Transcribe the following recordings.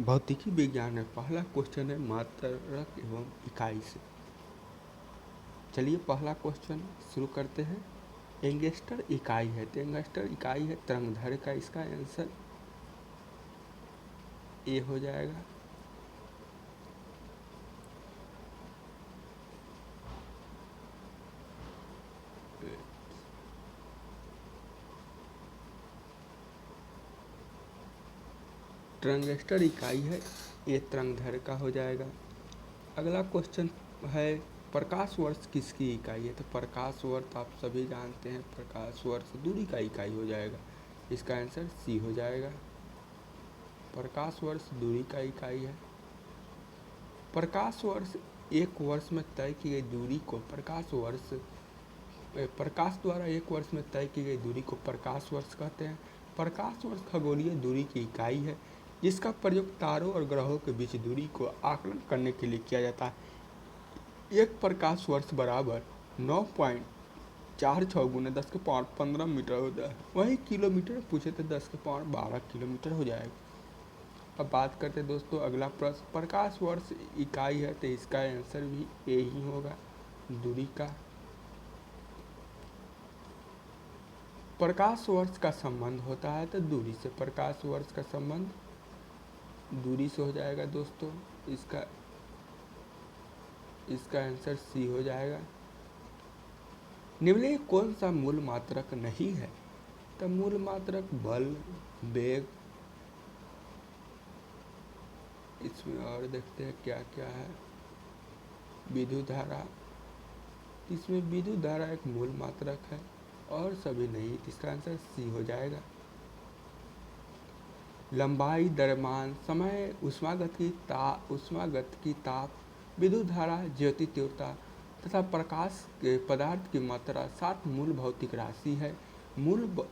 भौतिकी विज्ञान में पहला क्वेश्चन है मात्रक एवं इकाई से। चलिए पहला क्वेश्चन शुरू करते हैं। एंगस्टर इकाई है तो एंगस्टर इकाई है तरंगदैर्घ्य का, इसका आंसर ए हो जाएगा। ट्रांजिस्टर इकाई है, ये तरंगदैर्घ्य का हो जाएगा। अगला क्वेश्चन है प्रकाश वर्ष किसकी इकाई है, तो प्रकाश वर्ष आप सभी जानते हैं, प्रकाश वर्ष दूरी का इकाई हो जाएगा, इसका आंसर सी हो जाएगा। प्रकाश वर्ष दूरी का इकाई है। प्रकाश वर्ष एक वर्ष में तय की गई दूरी को प्रकाश द्वारा एक वर्ष में तय की गई दूरी को प्रकाश वर्ष कहते हैं। प्रकाश वर्ष खगोलीय दूरी की इकाई है जिसका प्रयोग तारों और ग्रहों के बीच दूरी को आकलन करने के लिए किया जाता है। एक प्रकाश वर्ष बराबर 9.46 गुना 10⁻15 मीटर होता है। वहीं किलोमीटर पूछे तो 10⁻12 किलोमीटर हो जाएगा। अब बात करते हैं दोस्तों अगला प्रश्न, प्रकाश वर्ष इकाई है तो इसका आंसर भी ए ही होगा, दूरी का। प्रकाश वर्ष का संबंध होता है तो दूरी से, प्रकाश वर्ष का संबंध दूरी से हो जाएगा दोस्तों, इसका आंसर सी हो जाएगा। निम्नलिखित कौन सा मूल मात्रक नहीं है, तो मूल मात्रक बल, वेग, इसमें और देखते हैं क्या क्या है, विद्युत धारा, इसमें विद्युत धारा एक मूल मात्रक है और सभी नहीं, इसका आंसर सी हो जाएगा। लंबाई, द्रव्यमान, समय, उष्मागतिकी, ताप, विद्युत धारा, ज्योति तीव्रता तथा प्रकाश के पदार्थ की मात्रा 7 मूल भौतिक राशि है। मूल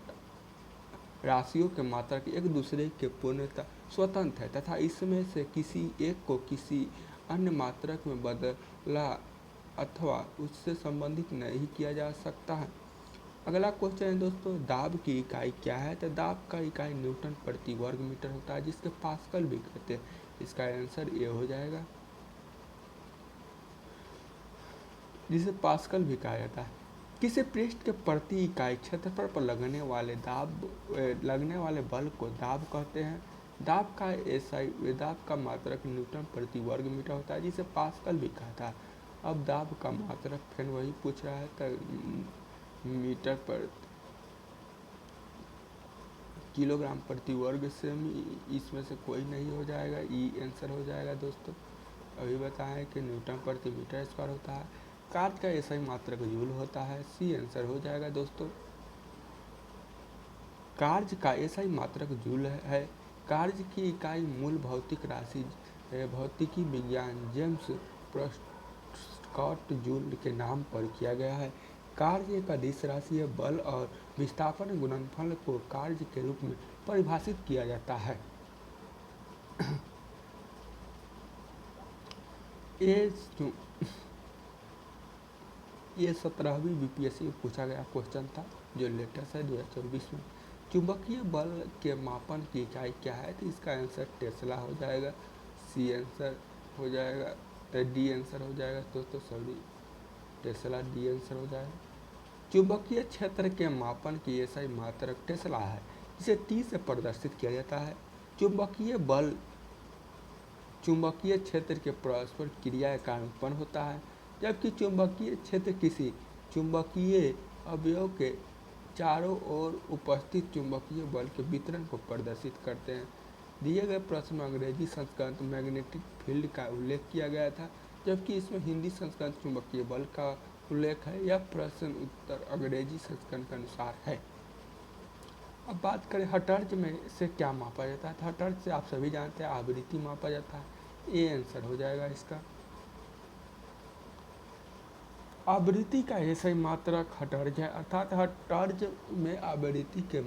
राशियों के मात्रक एक दूसरे के पूर्णतः स्वतंत्र है तथा इसमें से किसी एक को किसी अन्य मात्रक में बदला अथवा उससे संबंधित नहीं किया जा सकता है। अगला क्वेश्चन है दोस्तों, दाब की इकाई क्या है, तो दाब का इकाई न्यूटन प्रति वर्ग मीटर होता है जिसके पास्कल भी कहते हैं, इसका आंसर ये हो जाएगा, जिसे पास्कल भी कहा जाता है। किसी पृष्ठ के प्रति इकाई क्षेत्रफल पर लगने वाले बल को दाब कहते हैं। दाब का मात्रक न्यूटन प्रति वर्ग मीटर होता है जिसे पास्कल भी कहता है। अब दाब का मात्रक फिर वही पूछ रहा है तो मीटर पर किलोग्राम प्रति वर्ग सेमी, इसमें से कोई नहीं हो जाएगा, ई आंसर हो जाएगा दोस्तों। अभी बताएं कि न्यूटन प्रति मीटर स्क्वायर होता है। कार्य का ऐसा ही मात्रक जूल होता है, सी आंसर हो जाएगा दोस्तों। कार्य का ऐसा ही मात्रक जूल है। कार्य की इकाई मूल भौतिक राशि भौतिकी विज्ञान जेम्स प्रेस्कॉट जूल के नाम पर किया गया है। कार्य एक अदिश राशि है। बल और विस्थापन गुणनफल को कार्य के रूप में परिभाषित किया जाता है। ये 17वीं बीपीएससी में पूछा गया क्वेश्चन था जो लेटेस्ट है 2024 में। चुंबकीय बल के मापन की इकाई क्या है, तो इसका आंसर टेस्ला हो जाएगा, सी आंसर हो जाएगा, डी आंसर हो जाएगा दोस्तों, सॉरी टेस्ला डी आंसर हो जाएगा। चुंबकीय क्षेत्र के मापन की ऐसा ही मात्रक टेस्ला है जिसे टी से प्रदर्शित किया जाता है। चुंबकीय बल चुंबकीय क्षेत्र के परस्पर क्रिया के कारण उत्पन्न होता है, जबकि चुंबकीय क्षेत्र किसी चुंबकीय अवयव के चारों ओर उपस्थित चुंबकीय बल के वितरण को प्रदर्शित करते हैं। दिए गए प्रश्न में अंग्रेजी संस्करण मैग्नेटिक फील्ड का उल्लेख किया गया था, जबकि इसमें हिंदी संस्करण चुंबकीय बल का उल्लेख है। यह प्रश्न उत्तर अंग्रेजी संस्करण के अनुसार है। अब बात करें हर्ट्ज में से क्या मापा जाता है, तो हर्ट्ज से आप सभी जानते हैं आवृत्ति मापा जाता है, ये आंसर हो जाएगा इसका। आवृत्ति का ऐसा ही मात्रक हर्ट्ज है, अर्थात हर्ट्ज में आवृत्ति के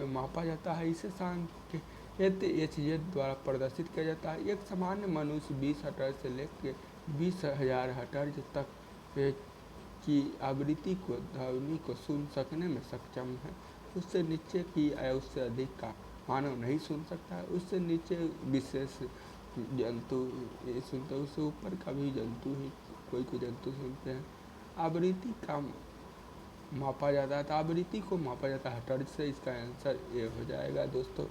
मापा जाता है। इसे सांकेत HZ द्वारा प्रदर्शित किया जाता है। एक सामान्य मनुष्य 20 हर्ट्ज से लेकर 20,000 हर्ट्ज तक की आवृत्ति ध्वनि को सुन सकने में सक्षम है। उससे नीचे की या उससे अधिक का मानव नहीं सुन सकता है। उससे नीचे विशेष जंतु ये सुनते हैं, उससे ऊपर का भी जंतु ही कोई कोई जंतु सुनते हैं। आवृत्ति का मापा जाता है, तो आवृत्ति को मापा जाता है हर्ट्ज से। इसका आंसर ए हो जाएगा दोस्तों।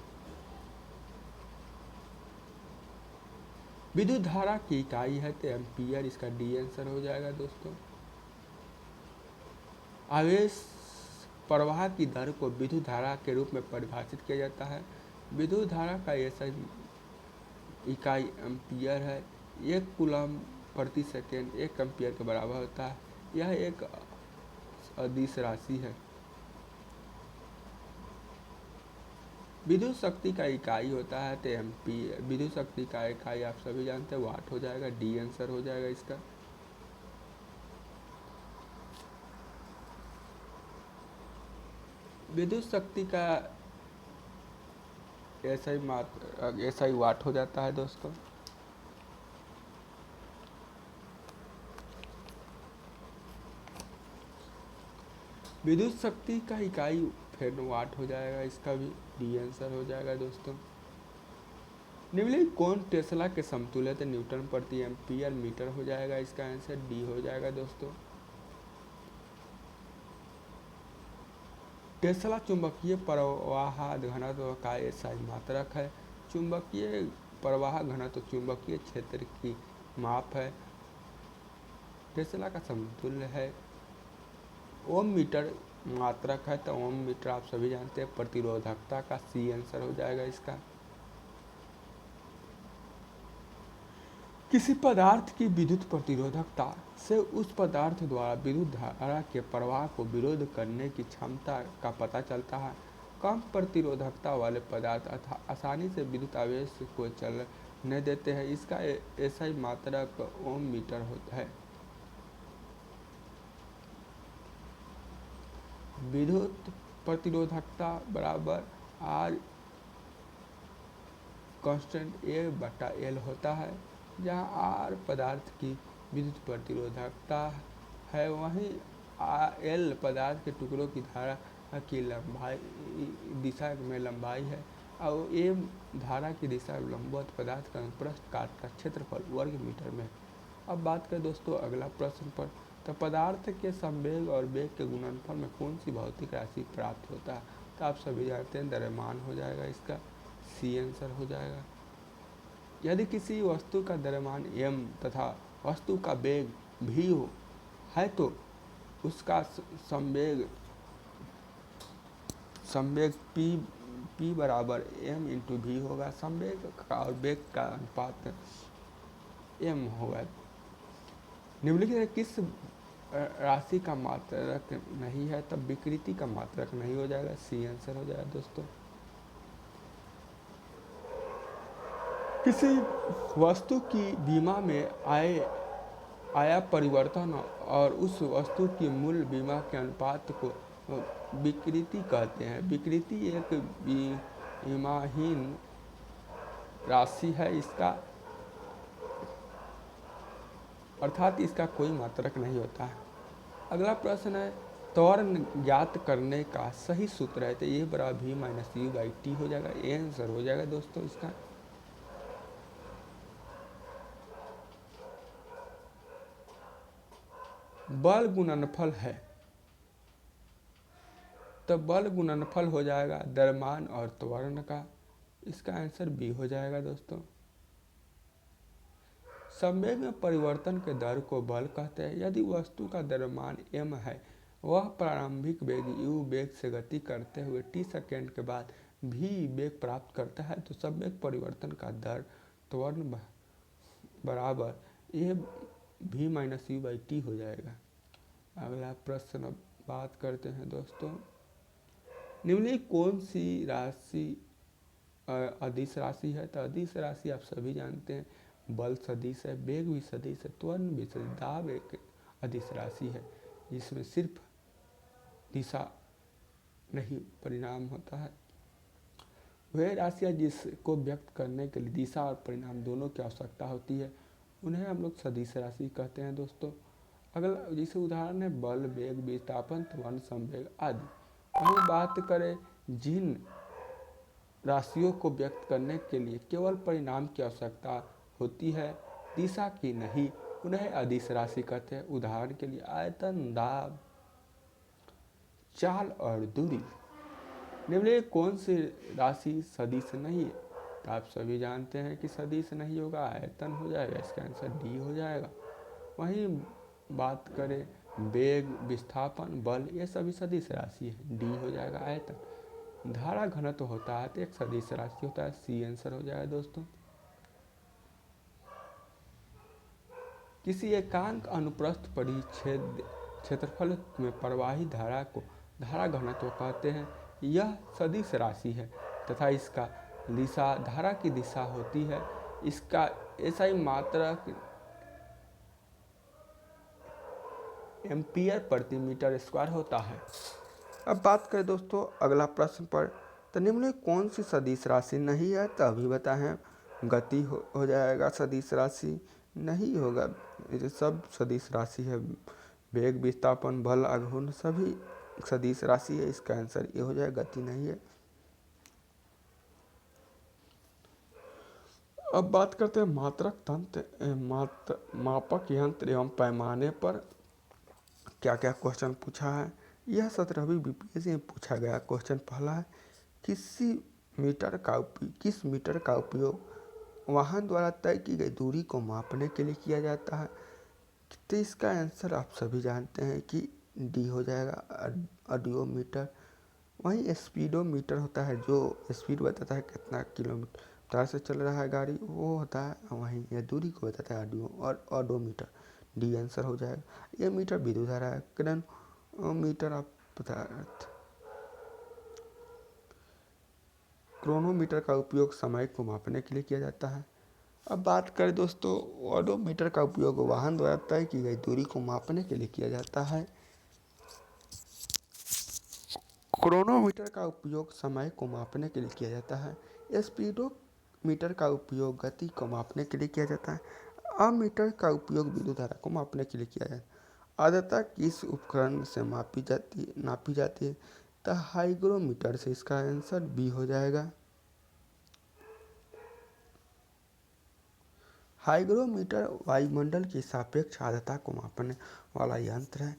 विद्युत धारा की इकाई है तो एम्पियर, इसका डी आंसर हो जाएगा दोस्तों। आवेश प्रवाह की दर को विद्युत धारा के रूप में परिभाषित किया जाता है। विद्युत धारा का ऐसा इकाई एम्पियर है। 1 कूलम प्रति सेकेंड 1 एम्पियर के बराबर होता है। यह एक अदिश राशि है। विद्युत शक्ति का इकाई होता है तो एम्पियर। विद्युत शक्ति का इकाई आप सभी जानते हैं, वाट हो जाएगा, डी आंसर हो जाएगा इसका। विद्युत शक्ति का ऐसा ही वाट हो जाता है दोस्तों। विद्युत शक्ति का इकाई फिर वाट हो जाएगा, इसका भी डी आंसर हो जाएगा दोस्तों। निम्नलिखित कौन टेस्ला के समतुल्य है? न्यूटन प्रति एम्पियर मीटर हो जाएगा, इसका आंसर डी हो जाएगा दोस्तों। टेस्ला चुंबकीय प्रवाह घनत्व का एसआई मात्रक है। चुंबकीय प्रवाह घनत्व चुंबकीय क्षेत्र की माप है। टेस्ला का समतुल्य है। ओम मीटर मात्रक है, तो ओम मीटर आप सभी जानते हैं प्रतिरोधकता का, सी आंसर हो जाएगा इसका। किसी पदार्थ की विद्युत प्रतिरोधकता से उस पदार्थ द्वारा विद्युत धारा के प्रवाह को विरोध करने की क्षमता का पता चलता है। कम प्रतिरोधकता वाले पदार्थ आसानी से विद्युत आवेश को चलने देते हैं। इसका एसआई मात्रक ओम मीटर होता है। विद्युत प्रतिरोधकता बराबर आर कांस्टेंट ए बटा एल होता है। जहाँ आर पदार्थ की विद्युत प्रतिरोधकता है, वहीं एल पदार्थ के टुकड़ों की धारा की लंबाई दिशा में लंबाई है, और ए धारा की दिशा में लंबवत पदार्थ का अनुप्रस्थ काट का क्षेत्रफल वर्ग मीटर में। अब बात करें दोस्तों अगला प्रश्न पर, तो पदार्थ के संवेग और वेग के गुणनफल में कौन सी भौतिक राशि प्राप्त होता है? तो आप सभी जानते हैं द्रव्यमान हो जाएगा, इसका सी आंसर हो जाएगा। यदि किसी वस्तु का द्रव्यमान m तथा वस्तु का वेग v है, तो उसका संवेग p बराबर m इंटू v होगा। संवेग का और वेग का अनुपात m होगा। निम्नलिखित किस राशि का मात्रक नहीं है? तब विकृति का मात्रक नहीं हो जाएगा, सी आंसर हो जाएगा दोस्तों। किसी वस्तु की बीमा में आया परिवर्तन और उस वस्तु की मूल बीमा के अनुपात को विकृति कहते हैं। विकृति एक बीमाहीन राशि है, इसका अर्थात इसका कोई मात्रक नहीं होता है। अगला प्रश्न है, त्वरण ज्ञात करने का सही सूत्र है, तो ए बराबर v minus you by T हो जाएगा, ए आंसर हो जाएगा दोस्तों इसका। बल गुणनफल है, तो बल गुणनफल हो जाएगा द्रव्यमान और त्वरण का, इसका आंसर बी हो जाएगा दोस्तों। संवेग में परिवर्तन के दर को बल कहते हैं। यदि वस्तु का द्रव्यमान m है, वह प्रारंभिक वेग u वेग से गति करते हुए t सेकेंड के बाद v वेग प्राप्त करता है, तो संवेग परिवर्तन का दर त्वरण बराबर a v minus you by T हो जाएगा। अगला प्रश्न बात करते हैं दोस्तों, निम्नलिखित कौन सी राशि अदिश राशि है? तो अदिश राशि आप सभी जानते हैं बल सदिश है, वेग भी सदिश है, त्वरण भी सदिश, दाब एक अदिश राशि है जिसमें सिर्फ दिशा नहीं परिणाम होता है। वह राशियाँ जिसको व्यक्त करने के लिए दिशा और परिणाम दोनों की आवश्यकता होती है, उन्हें हम लोग सदिश राशि कहते हैं दोस्तों। अगला जैसे उदाहरण है बल, वेग, विस्थापन, त्वरण, संवेग आदि। वहीं बात करें जिन राशियों को व्यक्त करने के लिए केवल परिणाम की आवश्यकता होती है, दिशा की नहीं। उन्हें अदिश राशि कहते हैं। उदाहरण के लिए आयतन, दाब, चाल और दूरी। निम्नलिखित कौन सी राशि सदिश नहीं है? तो आप सभी जानते हैं कि सदिश नहीं होगा, आयतन हो जाएगा, इसका आंसर डी हो जाएगा। वहीं बात करें वेग, विस्थापन, बल, ये सभी सदिश राशि है, डी हो जाएगा आयतन। धारा घनत्व होता है तो एक सदिश राशि होता है, सी आंसर हो जाएगा दोस्तों। किसी एकांक अनुप्रस्थ परिच्छेद क्षेत्रफल में प्रवाही धारा को धारा घनत्व कहते हैं। यह सदिश राशि है तथा इसका दिशा धारा की दिशा होती है। इसका एसआई मात्रक एम्पियर प्रति मीटर स्क्वायर होता है। अब बात करें दोस्तों अगला प्रश्न पर, तो निम्नलिखित कौन सी सदिश राशि नहीं है? तो अभी बताएं, गति हो जाएगा सदिश राशि, नहीं होगा, ये सब सदिश राशि है। वेग, विस्थापन, बल, आघूर्ण सभी सदिश राशि है, इसका आंसर ये हो जाएगा, गति नहीं है। अब बात करते हैं मात्रक तंत्र, मापक यंत्र एवं पैमाने पर क्या क्या क्वेश्चन पूछा है। यह 17वीं बीपीएससी में पूछा गया क्वेश्चन पहला है, किस मीटर का उपयोग वाहन द्वारा तय की गई दूरी को मापने के लिए किया जाता है? तो इसका आंसर आप सभी जानते हैं कि डी हो जाएगा, ऑडियोमीटर। वहीं स्पीडोमीटर होता है, जो स्पीड बताता है कितना किलोमीटर से चल रहा है गाड़ी, वो होता है। वहीं यह दूरी को बताता है ऑडियो और ऑडोमीटर, डी आंसर हो जाएगा। यह मीटर विद्युत धारा है, क्रोनोमीटर आप पदार्थ। क्रोनोमीटर का उपयोग समय को मापने के लिए किया जाता है। अब बात करें दोस्तों ऑडोमीटर का उपयोग वाहन द्वारा तय की गई दूरी को मापने के लिए किया जाता है। क्रोनोमीटर का उपयोग समय को मापने के लिए किया जाता है। स्पीडोमीटर का उपयोग गति को मापने के लिए किया जाता है। अमीटर का उपयोग विद्युत धारा को मापने के लिए किया जाता है। आर्द्रता किस उपकरण से नापी जाती है? तो हाइग्रोमीटर से, इसका आंसर बी हो जाएगा। हाइग्रोमीटर वायुमंडल की सापेक्ष आर्द्रता को मापने वाला यंत्र है।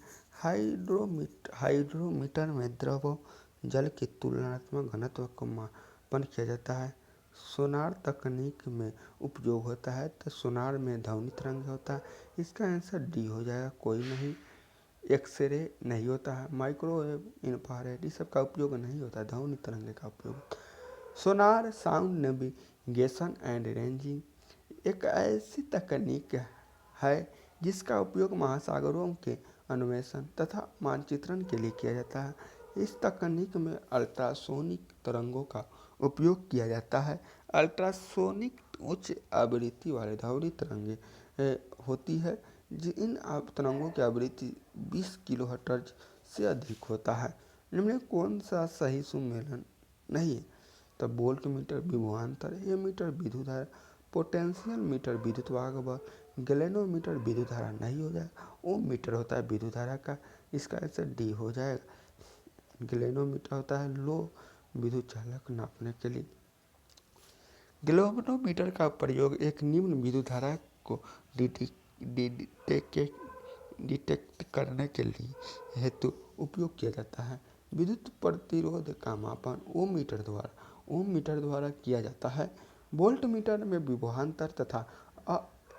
हाइग्रोमीटर में द्रव जल के तुलनात्मक घनत्व का मापन किया जाता है। सोनार तकनीक में उपयोग होता है, तो सोनार में ध्वनि तरंग होता है, इसका आंसर डी हो जाएगा, कोई नहीं। एक्सरे नहीं होता है, माइक्रोवेव, इंफ्रारेड, इस सब का उपयोग नहीं होता है, ध्वनि तरंग का उपयोग। Sonar sound navigation and ranging एक ऐसी तकनीक है जिसका उपयोग महासागरों के अन्वेषण तथा मानचित्रण के लिए किया जाता है। इस तकनीक में अल्ट्रासोनिक तरंगों का उपयोग किया जाता है। अल्ट्रासोनिक उच्च आवृत्ति वाले ध्वनि तरंगें होती है, इन तरंगों की आवृत्ति 20 किलोहर्ट्ज से अधिक होता है। इनमें कौन सा सही सुमेलन नहीं है? तो वोल्ट मीटर विभवांतर, एमीटर विद्युत धारा, पोटेंशियल मीटर विद्युत वाहक बल, गैलेनोमीटर विद्युत धारा नहीं हो जाएगा। ओम मीटर होता है विद्युत धारा का, इसका आंसर डी हो जाएगा। गैलेनोमीटर होता है लो विद्युत चालक नापने के लिए। गैलेनोमीटर का प्रयोग एक निम्न विद्युत धारा को डिटेक्ट करने के लिए हेतु उपयोग किया जाता है। विद्युत प्रतिरोध का मापन ओम मीटर द्वारा किया जाता है। वोल्ट मीटर में विभवांतर तथा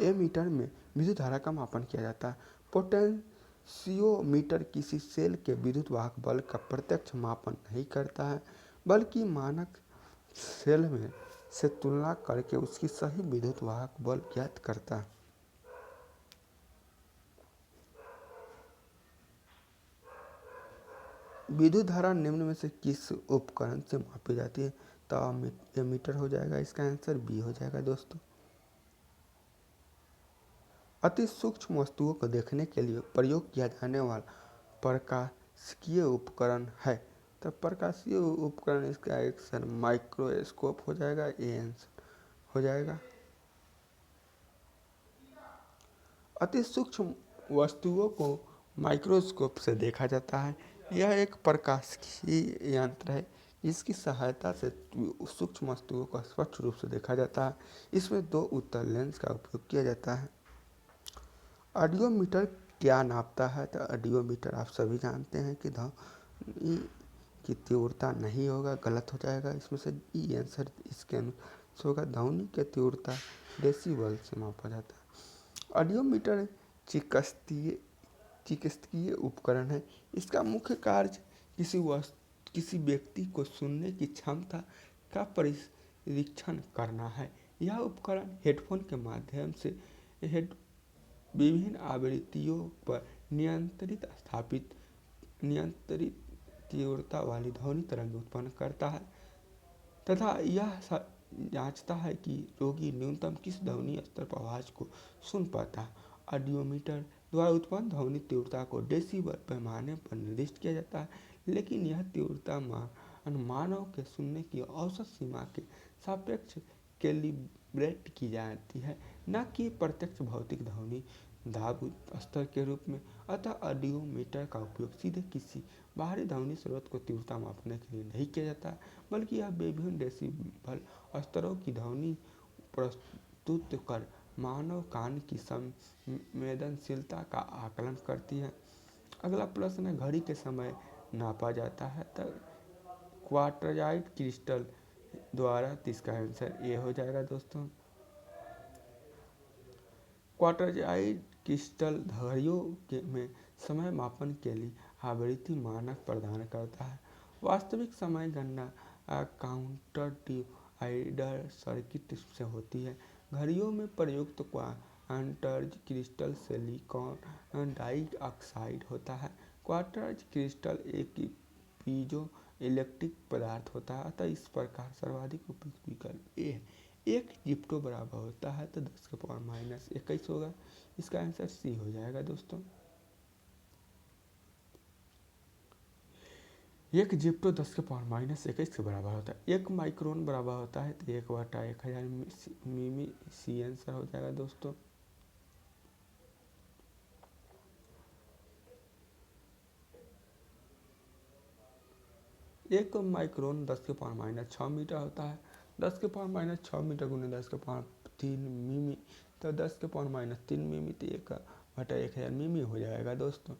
एमीटर में विद्युत धारा का मापन किया जाता है। पोटेंशियोमीटर किसी सेल के विद्युत वाहक बल का प्रत्यक्ष मापन नहीं करता है, बल्कि मानक सेल में से तुलना करके उसकी सही विद्युत वाहक बल ज्ञात करता है। विद्युत धारा निम्न में से किस उपकरण से मापी जाती है? तो एमीटर हो जाएगा, इसका आंसर बी हो जाएगा दोस्तों। अति सूक्ष्म वस्तुओं को देखने के लिए प्रयोग किया जाने वाला प्रकाशिकीय उपकरण है। तो प्रकाशीय उपकरण, इसका आंसर माइक्रोस्कोप हो जाएगा, ये आंसर हो जाएगा। अति सूक्ष्म वस्तुओं को माइक्रोस्कोप से देखा जाता है। यह एक प्रकाशिकी यंत्र है इसकी सहायता से सूक्ष्म वस्तुओं को स्पष्ट रूप से देखा जाता है। इसमें दो उत्तल लेंस का उपयोग किया जाता है। ऑडियोमीटर क्या नापता है? तो ऑडियोमीटर आप सभी जानते हैं कि ध्वनि की तीव्रता नहीं होगा, गलत हो जाएगा। इसमें से ई आंसर इसके अनुसार होगा। ध्वनि की तीव्रता डेसिबल से मापा जाता है। ऑडियोमीटर चिकित्सकीय उपकरण है। इसका मुख्य कार्य किसी व्यक्ति को सुनने की क्षमता का परीक्षण करना है। यह उपकरण हेडफोन के माध्यम से विभिन्न आवृत्तियों पर नियंत्रित तीव्रता वाली ध्वनि तरंग उत्पन्न करता है तथा यह जांचता है कि रोगी न्यूनतम किस ध्वनि स्तर पर आवाज को सुन पाता है। ऑडियोमीटर द्वारा उत्पन्न ध्वनि तीव्रता को डेसिबल पैमाने पर निर्दिष्ट किया जाता है, लेकिन यह तीव्रता मानव के सुनने की औसत सीमा के सापेक्ष कैलिब्रेट की जाती है, न कि प्रत्यक्ष भौतिक ध्वनि दाब स्तर के रूप में। अतः ऑडियोमीटर का उपयोग सीधे किसी बाहरी ध्वनि स्रोत को तीव्रता मापने के लिए नहीं किया जाता है, बल्कि यह विभिन्न डेसिबल स्तरों की ध्वनि प्रस्तुत कर मानव कान की संवेदनशीलता का आकलन करती है। अगला प्रश्न है, घड़ी के समय नापा जाता है तो क्वार्टजाइट क्रिस्टल द्वारा। इसका आंसर ए हो जाएगा दोस्तों। क्वार्टजाइट क्रिस्टल घड़ियों में समय मापन के लिए आवृत्ति मानक प्रदान करता है। वास्तविक समय गणना काउंटर डिवाइडर सर्किट से होती है। घड़ियों में प्रयुक्त क्वार्टज क्रिस्टल सिलिकॉन डाइऑक्साइड होता है। क्वार्टज क्रिस्टल एक पीजो इलेक्ट्रिक पदार्थ होता है, अतः इस प्रकार सर्वाधिक उपयुक्त विकल्प ए है। एक जिप्टो बराबर होता है तो 10⁻21 होगा। इसका आंसर सी हो जाएगा दोस्तों। एक जिप्टो 10⁻21 के बराबर होता है। एक माइक्रोन बराबर होता है तो 1/1000 मिमी। सी आंसर हो जाएगा दोस्तों। एक माइक्रोन 10⁻6 मीटर होता है। 10⁻6 मीटर गुने 10⁻3 मिमी तो 10⁻3 मिमी तो 1/1000 मिमी हो जाएगा दोस्तों।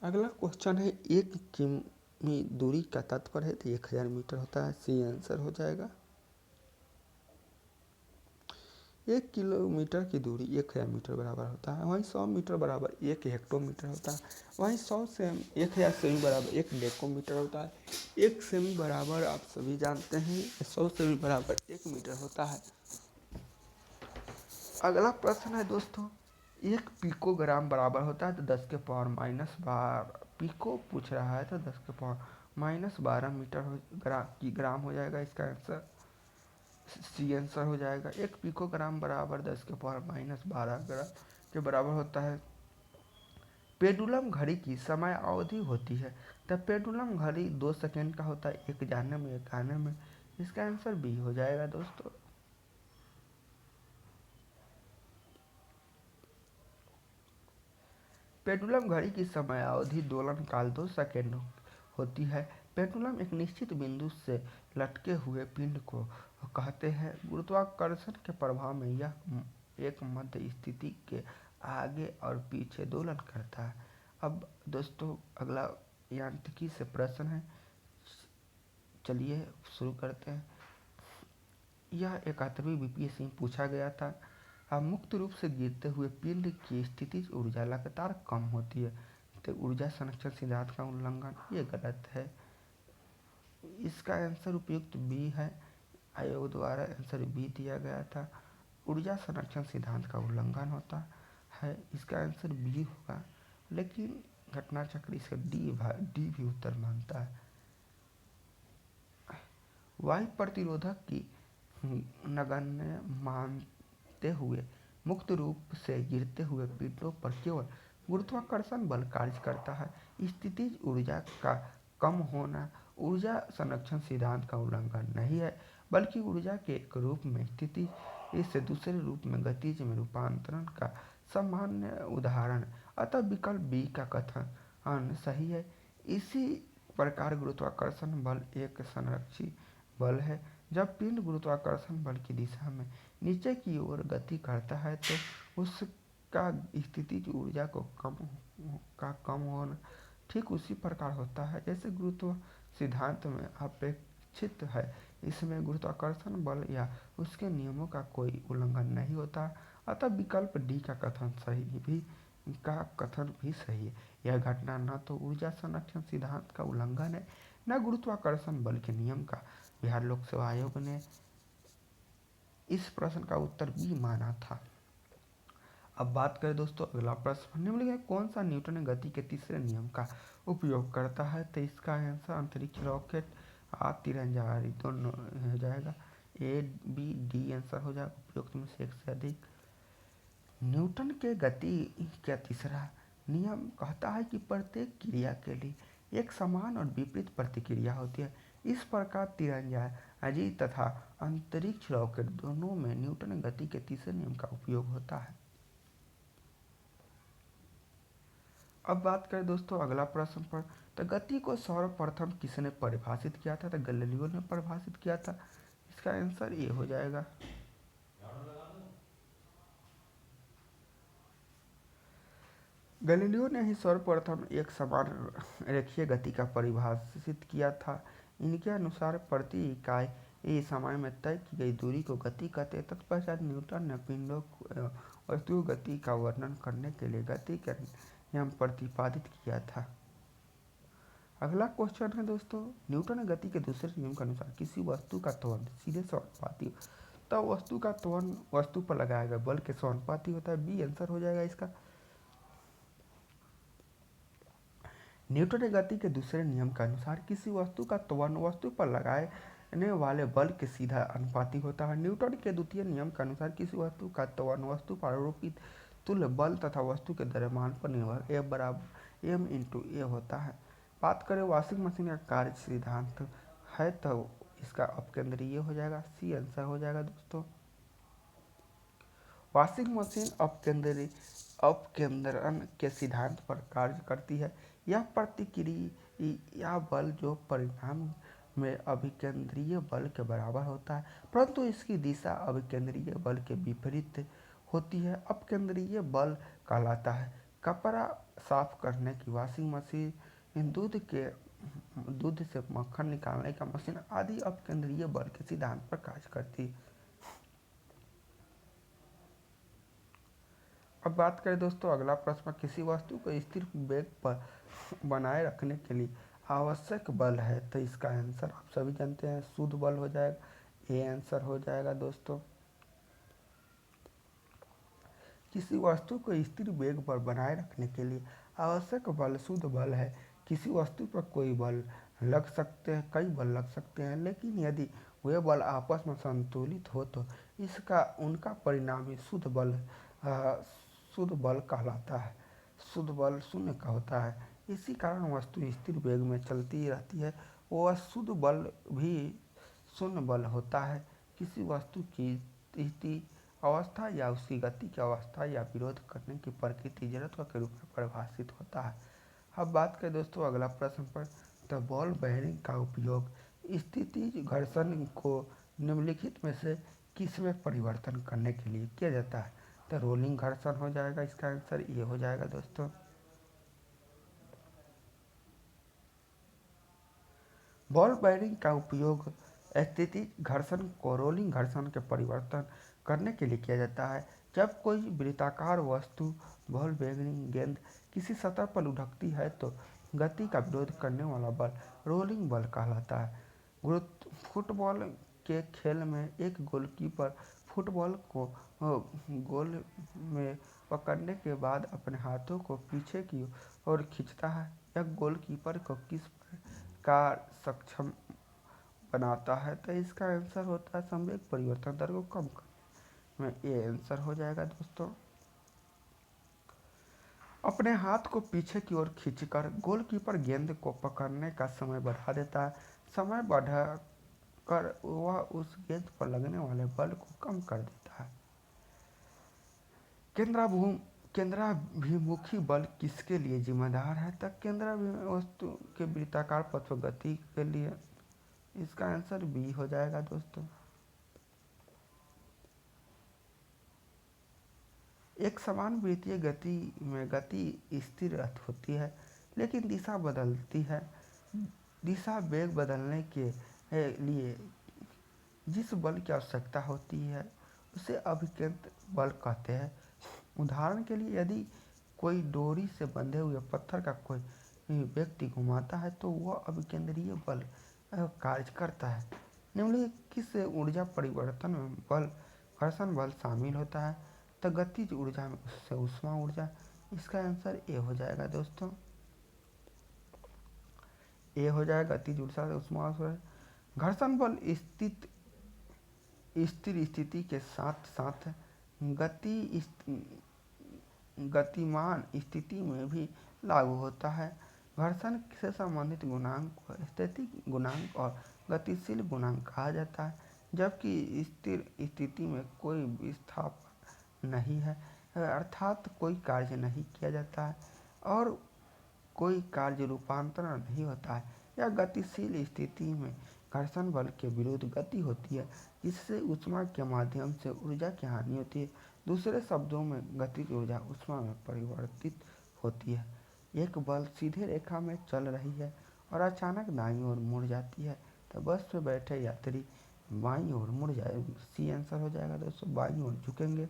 अगला क्वेश्चन है, 1 किमी दूरी का तात्पर्य है तो 1000 मीटर होता है। सी आंसर हो जाएगा। 1 किलोमीटर की दूरी 1000 मीटर बराबर होता है। वहीं 100 मीटर बराबर 1 हेक्टोमीटर होता है। वहीं 100 से 1000 सेमी बराबर 1 डेकोमीटर होता है। 1 सेमी बराबर आप सभी जानते हैं 100 सेमी बराबर 1 मीटर होता है। अगला प्रश्न है दोस्तों, 1 पिकोग्राम बराबर होता है तो 10⁻12 पिको पूछ रहा है तो 10⁻12 मीटर ग्राम हो जाएगा। इसका आंसर सी आंसर हो जाएगा। 1 पिकोग्राम बराबर 10⁻12 ग्राम के बराबर होता है। पेंडुलम घड़ी की समय अवधि होती है तो पेंडुलम घड़ी 2 सेकेंड का होता है, एक जाने में एक आने में। इसका आंसर बी हो जाएगा दोस्तों। पेंडुलम घड़ी की समय अवधि दोलन काल 2 सेकेंड होती है। पेंडुलम एक निश्चित बिंदु से लटके हुए पिंड को कहते हैं। गुरुत्वाकर्षण के प्रभाव में यह एक मध्य स्थिति के आगे और पीछे दोलन करता है। अब दोस्तों अगला यांत्रिकी से प्रश्न है, चलिए शुरू करते हैं। यह 71वीं बीपीएससी में पूछा गया था। मुक्त रूप से गिरते हुए पिंड की स्थितिज ऊर्जा लगातार कम होती है तो ऊर्जा संरक्षण सिद्धांत का उल्लंघन, ये गलत है। इसका आंसर उपयुक्त बी है। आयोग द्वारा आंसर बी दिया गया था। ऊर्जा संरक्षण सिद्धांत का उल्लंघन होता है। इसका आंसर बी होगा, लेकिन घटना चक्र इसका डी भी उत्तर मानता है। वायु प्रतिरोधक की नगण्य मानते हुए मुक्त रूप से गिरते हुए पिंडों पर केवल गुरुत्वाकर्षण बल कार्य करता है। स्थितिज ऊर्जा का कम होना ऊर्जा संरक्षण सिद्धांत का उल्लंघन नहीं है, बल्कि ऊर्जा के एक रूप में स्थितिज से दूसरे रूप में गतिज में रूपांतरण का सामान्य उदाहरण। अतः विकल्प बी का कथन सही है। इसी प्रकार गुरुत्वाकर्षण बल एक संरक्षी बल है। जब पिंड गुरुत्वाकर्षण बल की दिशा में नीचे की ओर गति करता है तो उसका स्थितिज ऊर्जा को कम होना ठीक उसी प्रकार होता है जैसे गुरुत्व सिद्धांत में अपेक्षित है। इसमें गुरुत्वाकर्षण बल या उसके नियमों का कोई उल्लंघन नहीं होता, अतः विकल्प डी का कथन भी सही है। यह घटना न तो ऊर्जा संरक्षण सिद्धांत का उल्लंघन है न गुरुत्वाकर्षण बल के नियम का। बिहार लोक सेवा आयोग ने इस प्रश्न का उत्तर बी माना था। अब बात करें दोस्तों अगला प्रश्न, निम्नलिखित कौन सा न्यूटन गति के तीसरे नियम का उपयोग करता है? तो इसका आंसर अंतरिक्ष रॉकेट तिरंगा दोनों हो जाएगा। ए बी डी आंसर हो जाएगा उपयुक्त में से एक से अधिक। न्यूटन के गति का तीसरा नियम कहता है कि प्रत्येक क्रिया के लिए एक समान और विपरीत प्रतिक्रिया होती है। इस प्रकार तिरंगा अजी तथा अंतरिक्ष रॉकेट दोनों में न्यूटन गति के तीसरे नियम का उपयोग होता है। अब बात करें दोस्तों अगला प्रश्न पर, तो गति को सर्वप्रथम किसने परिभाषित किया था? तो गैलीलियो ने परिभाषित किया था। इसका आंसर ये हो जाएगा। गैलीलियो ने ही सर्वप्रथम एक समान रेखीय गति का परिभाषित किया था। इनके अनुसार प्रति इकाई समय में तय की गई दूरी को गति कहते। तत्पश्चात न्यूटन ने पिंडों वस्तुओं गति का वर्णन करने के लिए गति के नियम प्रतिपादित किया था। अगला क्वेश्चन है दोस्तों, न्यूटन ने गति के दूसरे नियम के अनुसार किसी वस्तु का त्वरण सीधे समानुपाती, तो वस्तु का त्वरण वस्तु पर लगाया गया बल के समानुपाती होता है। बी आंसर हो जाएगा इसका। न्यूटन के गति के दूसरे नियम के अनुसार किसी वस्तु का त्वरण वस्तु पर लगाने वाले बल के सीधा अनुपाती होता है। न्यूटन के द्वितीय नियम के अनुसार किसी वस्तु का त्वरण वस्तु पर आरोपित तुल्य बल तथा वस्तु के द्रव्यमान पर निर्भर F बराबर m इंटू ए होता है। बात करें वॉशिंग मशीन का कार्य सिद्धांत है तो इसका अपकेंद्रीय हो जाएगा। सी आंसर हो जाएगा दोस्तों। वॉशिंग मशीन अपकेंद्रण के सिद्धांत पर कार्य करती है। यह प्रतिक्रिया बल जो परिणाम में अभिकेंद्रीय बल के बराबर होता है, परंतु इसकी दिशा अभिकेंद्रीय बल के विपरीत होती है, अपकेंद्रीय बल कहलाता है। कपड़ा साफ करने की वॉशिंग मशीन, दूध से मक्खन निकालने का मशीन आदि अपकेंद्रीय बल के सिद्धांत पर कार्य करती है। अब बात करें दोस्तों अगला प्रश्न, किसी वस्तु को स्थिर वेग पर बनाए रखने के लिए आवश्यक बल है, तो इसका आंसर आप सभी जानते हैं शुद्ध बल हो जाएगा। ए आंसर हो जाएगा दोस्तों। किसी वस्तु को स्थिर वेग पर बनाए रखने के लिए आवश्यक बल शुद्ध बल है। किसी वस्तु पर कोई बल लग सकते हैं, कई बल लग सकते हैं, लेकिन यदि वे बल आपस में संतुलित हो तो उनका परिणाम ही शुद्ध बल कहलाता है। शुद्ध बल शून्य का होता है। इसी कारण वस्तु स्थिर वेग में चलती रहती है। वह शुद्ध बल भी शून्य बल होता है। किसी वस्तु की स्थिति अवस्था या उसकी गति की अवस्था या विरोध करने की प्रकृति जड़त्व के रूप में परिभाषित होता है। अब बात करें दोस्तों अगला प्रश्न पर, तो बॉल बेयरिंग का उपयोग स्थितिज घर्षण को निम्नलिखित में से किस में परिवर्तन करने के लिए किया जाता है? तो रोलिंग घर्षण हो जाएगा। इसका आंसर ये हो जाएगा दोस्तों। बॉल बेयरिंग का उपयोग स्थितिज घर्षण को रोलिंग घर्षण के परिवर्तन करने के लिए किया जाता है। जब कोई वृत्ताकार वस्तु बॉल बेयरिंग गेंद किसी सतह पर लुढ़कती है तो गति का विरोध करने वाला बल रोलिंग बल कहलाता है। फुटबॉल के खेल में एक गोलकीपर फुटबॉल को गोल में पकड़ने के बाद अपने हाथों को पीछे की ओर खींचता है। यह गोलकीपर को किस प्रकार सक्षम बनाता है? तो इसका आंसर होता है संवेग परिवर्तन दर को कम करने में। ये आंसर हो जाएगा दोस्तों। अपने हाथ को पीछे की ओर खींचकर गोलकीपर गेंद को पकड़ने का समय बढ़ा देता है। समय बढ़ाकर वह उस गेंद पर लगने वाले बल को कम कर देता है। केंद्राभिमुखी बल किसके लिए जिम्मेदार है? तो केंद्राभिमुखी वस्तु के वृत्ताकार पथ पर गति के लिए इसका आंसर बी हो जाएगा दोस्तों। एक समान वृत्तीय गति में गति स्थिर होती है, लेकिन दिशा बदलती है। दिशा वेग बदलने के लिए जिस बल की आवश्यकता होती है उसे अभिकेंद्र बल कहते हैं। उदाहरण के लिए यदि कोई डोरी से बंधे हुए पत्थर का कोई व्यक्ति घुमाता है तो वह अभिकेंद्रीय बल कार्य करता है। निम्नलिखित ऊर्जा परिवर्तन में बल घर्षण बल शामिल होता है। तो गतिज ऊर्जा में उससे ऊष्मा ऊर्जा, इसका आंसर ए हो जाएगा दोस्तों। ए हो जाएगा गतिज ऊर्जा से ऊष्मा ऊर्जा। घर्षण बल स्थिर स्थिति के साथ साथ गतिमान स्थिति में भी लागू होता है। घर्षण से संबंधित गुणांक को स्थैतिक गुणांक और गतिशील गुणांक कहा जाता है, जबकि स्थिर स्थिति में कोई विस्थापन नहीं है, अर्थात कोई कार्य नहीं किया जाता है और कोई कार्य रूपांतरण नहीं होता है। या गतिशील स्थिति में घर्षण बल के विरुद्ध गति होती है, जिससे ऊष्मा के माध्यम से ऊर्जा की हानि होती है। दूसरे शब्दों में गतिज ऊर्जा ऊष्मा में परिवर्तित होती है। एक बल सीधे रेखा में चल रही है और अचानक दाईं ओर मुड़ जाती है, तो बस में बैठे यात्री बाईं ओर मुड़ जाए। सी आंसर हो जाएगा दोस्तों, बाईं ओर झुकेंगे।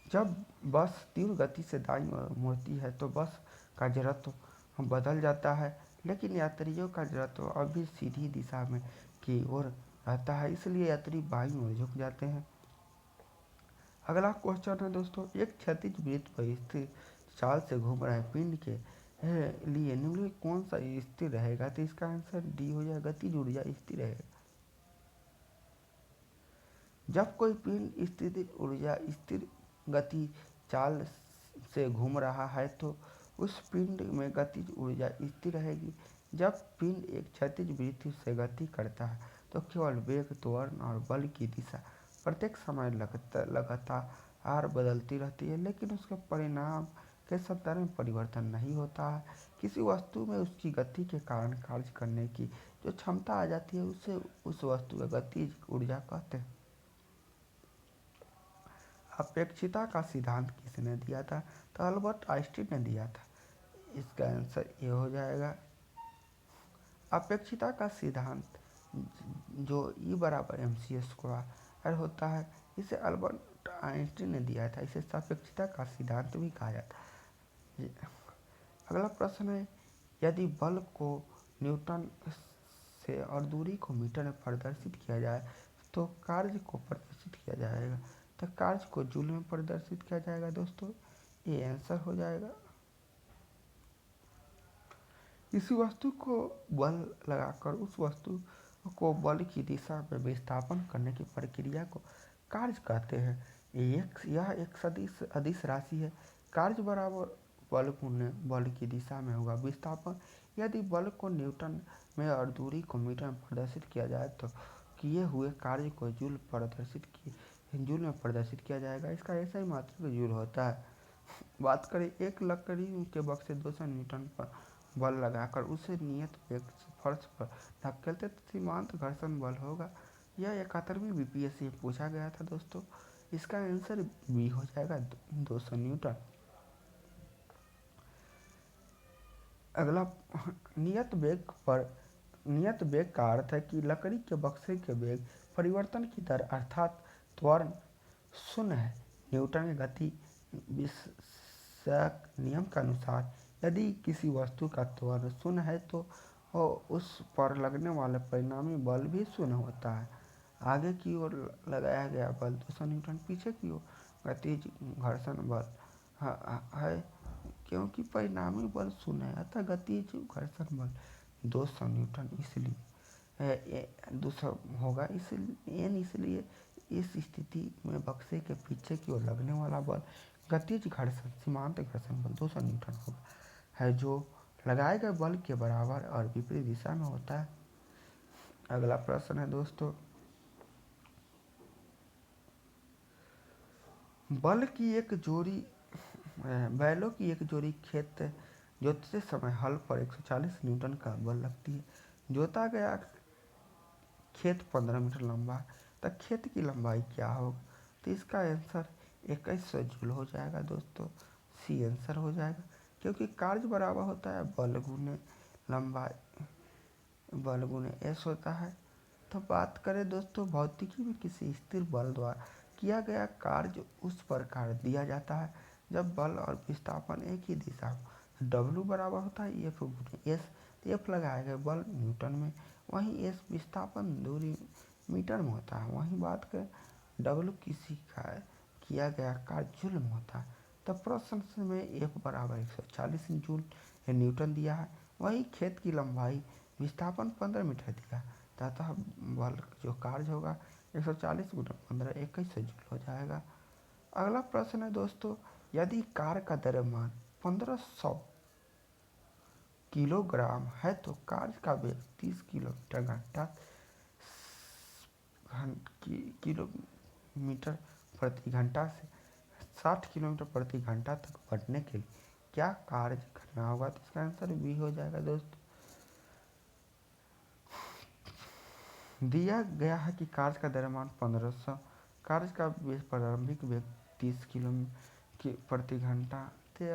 जब बस तीव्र गति से दाईं ओर मुड़ती है तो बस का जड़त्व बदल जाता है, लेकिन यात्रियों का जड़त्व अभी सीधी दिशा में की ओर रहता है, इसलिए यात्री बाईं ओर झुक जाते हैं। अगला क्वेश्चन है दोस्तों, एक क्षैतिज वृत्त पर स्थिर चाल से घूम रहे पिंड के लिए निम्नलिखित कौन सा स्थिर रहेगा? तो इसका आंसर डी हो जाएगा, गतिज ऊर्जा स्थिर रहेगा। जब कोई पिंड स्थितिज ऊर्जा स्थिर गति चाल से घूम रहा है तो उस पिंड में गतिज ऊर्जा स्थिर रहेगी। जब पिंड एक क्षैतिज वृत्त से गति करता है तो केवल वेग, त्वरण और बल की दिशा प्रत्येक समय लगातार बदलती रहती है, लेकिन उसके परिणाम के संदर्भ में परिवर्तन नहीं होता है। किसी वस्तु में उसकी गति के कारण कार्य करने की जो क्षमता आ जाती है उसे उस वस्तु का गतिज ऊर्जा कहते हैं। अपेक्षिता का सिद्धांत किसने दिया था? तो अल्बर्ट आइंस्टीन ने दिया था। इसका आंसर ये हो जाएगा। अपेक्षिता का सिद्धांत जो E बराबर mc स्क्वायर होता है, इसे अल्बर्ट आइंस्टीन ने दिया था। इसे सापेक्षता का सिद्धांत भी कहा जाता है। अगला प्रश्न है, यदि बल को न्यूटन से और दूरी को मीटर में प्रदर्शित किया जाए तो कार्य को प्रदर्शित किया जाएगा। तो कार्य को जूल में प्रदर्शित किया जाएगा दोस्तों, ये आंसर हो जाएगा। किसी वस्तु को बल लगाकर उस वस्तु को बल की दिशा में विस्थापन करने की प्रक्रिया को कार्य कहते हैं। यह एक अदिश राशि है। कार्य बराबर बल गुणा बल की दिशा में होगा विस्थापन। यदि बल को न्यूटन में और दूरी को मीटर में प्रदर्शित किया जाए तो किए हुए कार्य को जूल में प्रदर्शित किया जाएगा। इसका ऐसा ही मात्रक जूल होता है। बात करें, एक लकड़ी के बक्से 200 न्यूटन पर बल लगाकर उसे नियत वेग से फर्श पर धकेलते तो सीमांत घर्षण बल होगा। यह 71वीं बीपीएससी में पूछा गया था दोस्तों। इसका आंसर बी हो जाएगा, 200 न्यूटन। अगला, नियत वेग का अर्थ है कि लकड़ी के बक्से के वेग परिवर्तन की दर अर्थात त्वरण 0 है। न्यूटन के गति विषयक नियम के अनुसार यदि किसी वस्तु का त्वरण 0 है तो उस पर लगने वाला परिणामी बल भी 0 होता है। आगे की ओर लगाया गया बल 200 न्यूटन, पीछे की ओर गतिज घर्षण बल है। क्योंकि परिणामी बल 0 है अतः गतिज घर्षण बल 200 न्यूटन इसलिए 200 होगा। इसलिए इस स्थिति में बक्से के पीछे की ओर लगने वाला बल गतिज घर्षण सीमांत घर्षण बल 200 न्यूटन होगा है, जो लगाए गए बल के बराबर और विपरीत दिशा में होता है। अगला प्रश्न है दोस्तों, बल की एक जोड़ी बैलों की एक जोड़ी खेत जोतते समय हल पर 140 न्यूटन का बल लगती है। जोता गया खेत 15 मीटर लंबा है, तो खेत की लंबाई क्या होगा? तो इसका आंसर 2100 जूल हो जाएगा दोस्तों। सी आंसर हो जाएगा, क्योंकि कार्य बराबर होता है बल गुने लंबाई, बल गुने एस होता है। तो बात करें दोस्तों भौतिकी में किसी स्थिर बल द्वारा किया गया कार्य उस प्रकार दिया जाता है जब बल और विस्थापन एक ही दिशा हो। डब्ल्यू बराबर होता है एफ गुने एस। एफ लगाया गया बल न्यूटन में, वहीं एस विस्थापन दूरी मीटर में होता है। वहीं बात करें डब्ल्यू किसी का किया गया कार्य जूल में होता है। तो प्रश्न में एफ बराबर 140 जूल न्यूटन दिया है, वहीं खेत की लंबाई विस्थापन 15 मीटर दिया, तथा बल जो कार्य होगा 140 गुना 15 2100 जूल हो जाएगा। अगला प्रश्न है दोस्तों, यदि कार का द्रव्यमान 1500 किलोग्राम है तो कार्य का वेग 30 किलोमीटर घंटा किलोमीटर प्रति घंटा से 60 किलोमीटर प्रति घंटा तक बढ़ने के लिए क्या कार्य करना होगा? तो इसका आंसर बी हो जाएगा दोस्तों। दिया गया है कि कार्य का द्रव्यमान 1500, कार्य का प्रारंभिक वेग 30 किलोमीटर प्रति घंटा। तो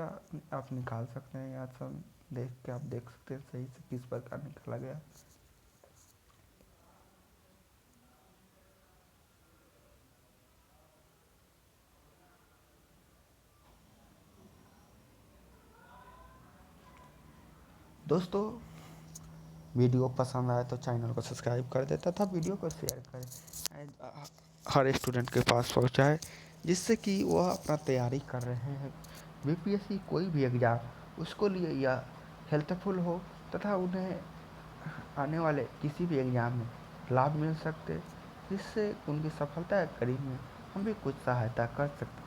आप निकाल सकते हैं, या सब देख के आप देख सकते हैं सही से किस प्रकार निकाला गया। दोस्तों वीडियो पसंद आए तो चैनल को सब्सक्राइब कर दें तथा वीडियो को शेयर करें, हर स्टूडेंट के पास पहुंचाए, जिससे कि वह अपना तैयारी कर रहे हैं बीपीएससी कोई भी एग्ज़ाम उसको लिए यह हेल्पफुल हो, तथा उन्हें आने वाले किसी भी एग्ज़ाम में लाभ मिल सकते, जिससे उनकी सफलता के करीब में हम भी कुछ सहायता कर सकते।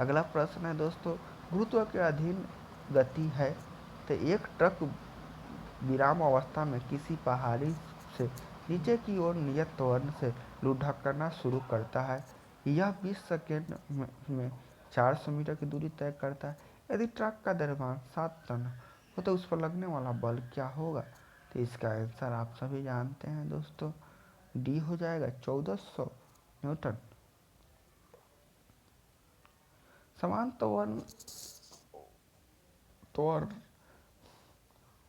अगला प्रश्न है दोस्तों, गुरुत्व के अधीन गति है तो एक ट्रक विराम अवस्था में किसी पहाड़ी से नीचे की ओर नियत त्वरण से लुढ़कना शुरू करता है। यह 20 सेकेंड में 400 मीटर की दूरी तय करता है। यदि ट्रक का द्रव्यमान 7 टन हो तो उस पर लगने वाला बल क्या होगा? तो इसका आंसर आप सभी जानते हैं दोस्तों, डी हो जाएगा 1400 न्यूटन। समान त्वरण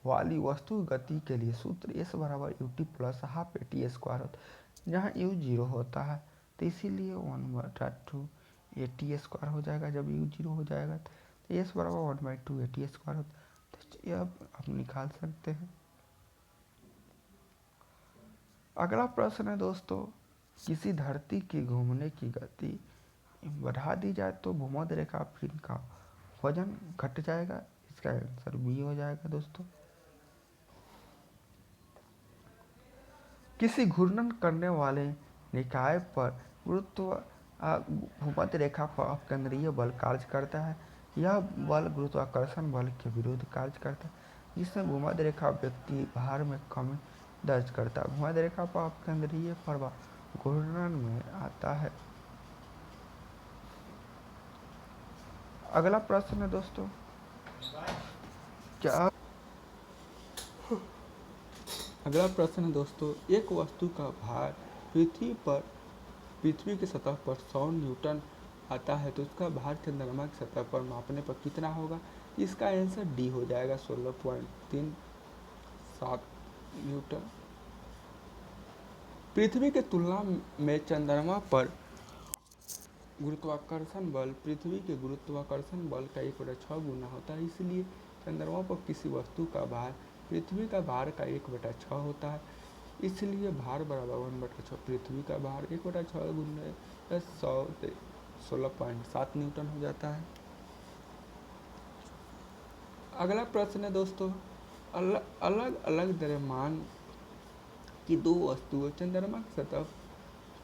वाली वस्तु गति के लिए सूत्र एस बराबर U T plus half A T square होता है, जहाँ यू जीरो होता है, तो इसीलिए 1/2 ए टी स्क्वायर हो जाएगा। जब यू जीरो हो जाएगा तो एस बराबर 1/2 ए टी स्क्वायर होता है। तो ये आप निकाल सकते हैं। अगला प्रश्न है दोस्तों, किसी धरती की घूमने की गति बढ़ा दी जाए तो भूमध्य रेखा फिन का वजन घट जाएगा। इसका आंसर बी हो जाएगा दोस्तों। किसी घूर्णन करने वाले निकाय पर भूमध्य रेखा पर अपकेंद्रीय बल कार्य करता है। यह बल गुरुत्वाकर्षण बल के विरुद्ध कार्य करता है, जिसमें भूमध्य रेखा व्यक्ति भार में कमी दर्ज करता है। भूमध्य रेखा पर अपकेंद्रीय प्रवाह घूर्णन में आता है। अगला प्रश्न है दोस्तों, क्या अगला प्रश्न है दोस्तों, एक वस्तु का भार पृथ्वी की सतह पर 100 न्यूटन आता है तो उसका भार चंद्रमा की सतह पर मापने पर कितना होगा? इसका आंसर डी हो जाएगा 16.37 न्यूटन। पृथ्वी की तुलना में चंद्रमा पर गुरुत्वाकर्षण बल पृथ्वी के गुरुत्वाकर्षण बल का 1/6 गुना होता है, इसलिए चंद्रमा पर किसी वस्तु का भार पृथ्वी का भार का 1/6 होता है, इसलिए भार बराबर 1/6 पृथ्वी का भार 1/6 गुना 100 से 16.7 न्यूटन हो जाता है। अगला प्रश्न है दोस्तों, अलग अलग द्रव्यमान की दो वस्तुएं चंद्रमा की सतह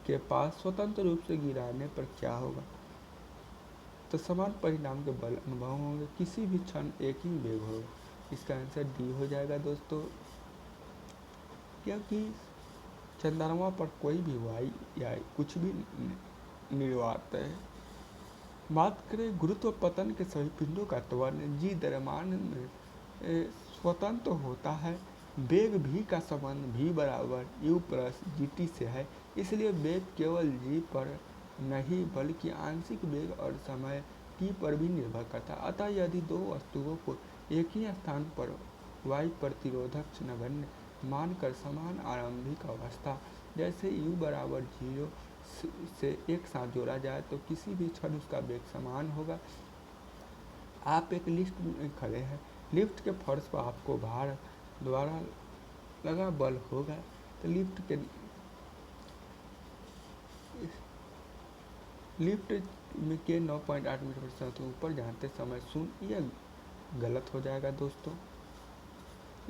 के पास स्वतंत्र रूप से गिराने पर क्या होगा? तो समान परिणाम के बल अनुभव होंगे, किसी भी क्षण एक ही वेग होगा। इसका आंसर डी हो जाएगा दोस्तों, क्योंकि चंद्रमा पर कोई भी वायु या कुछ भी निर्वात है बात करें गुरुत्वाकर्षण के सभी पिंडों का त्वरण जी द्रव्यमान में स्वतंत्र होता है। वेग v का संबंध v बराबर u प्लस gt से है, इसलिए वेग केवल g पर नहीं बल्कि आंशिक वेग और समय t पर भी निर्भर करता है। अतः यदि दो वस्तुओं को एक ही स्थान पर y प्रतिरोधक नगण्य मानकर समान आरंभिक अवस्था जैसे u बराबर 0 से एक साथ जोड़ा जाए तो किसी भी क्षण उसका वेग समान होगा। आप एक लिफ्ट में खड़े हैं, लिफ्ट के फर्श पर आपको भार द्वारा लगा बल होगा, तो लिफ्ट के 9.8 मीटर प्रति सेकंड ऊपर जाते समय शून्य, यह गलत हो जाएगा दोस्तों।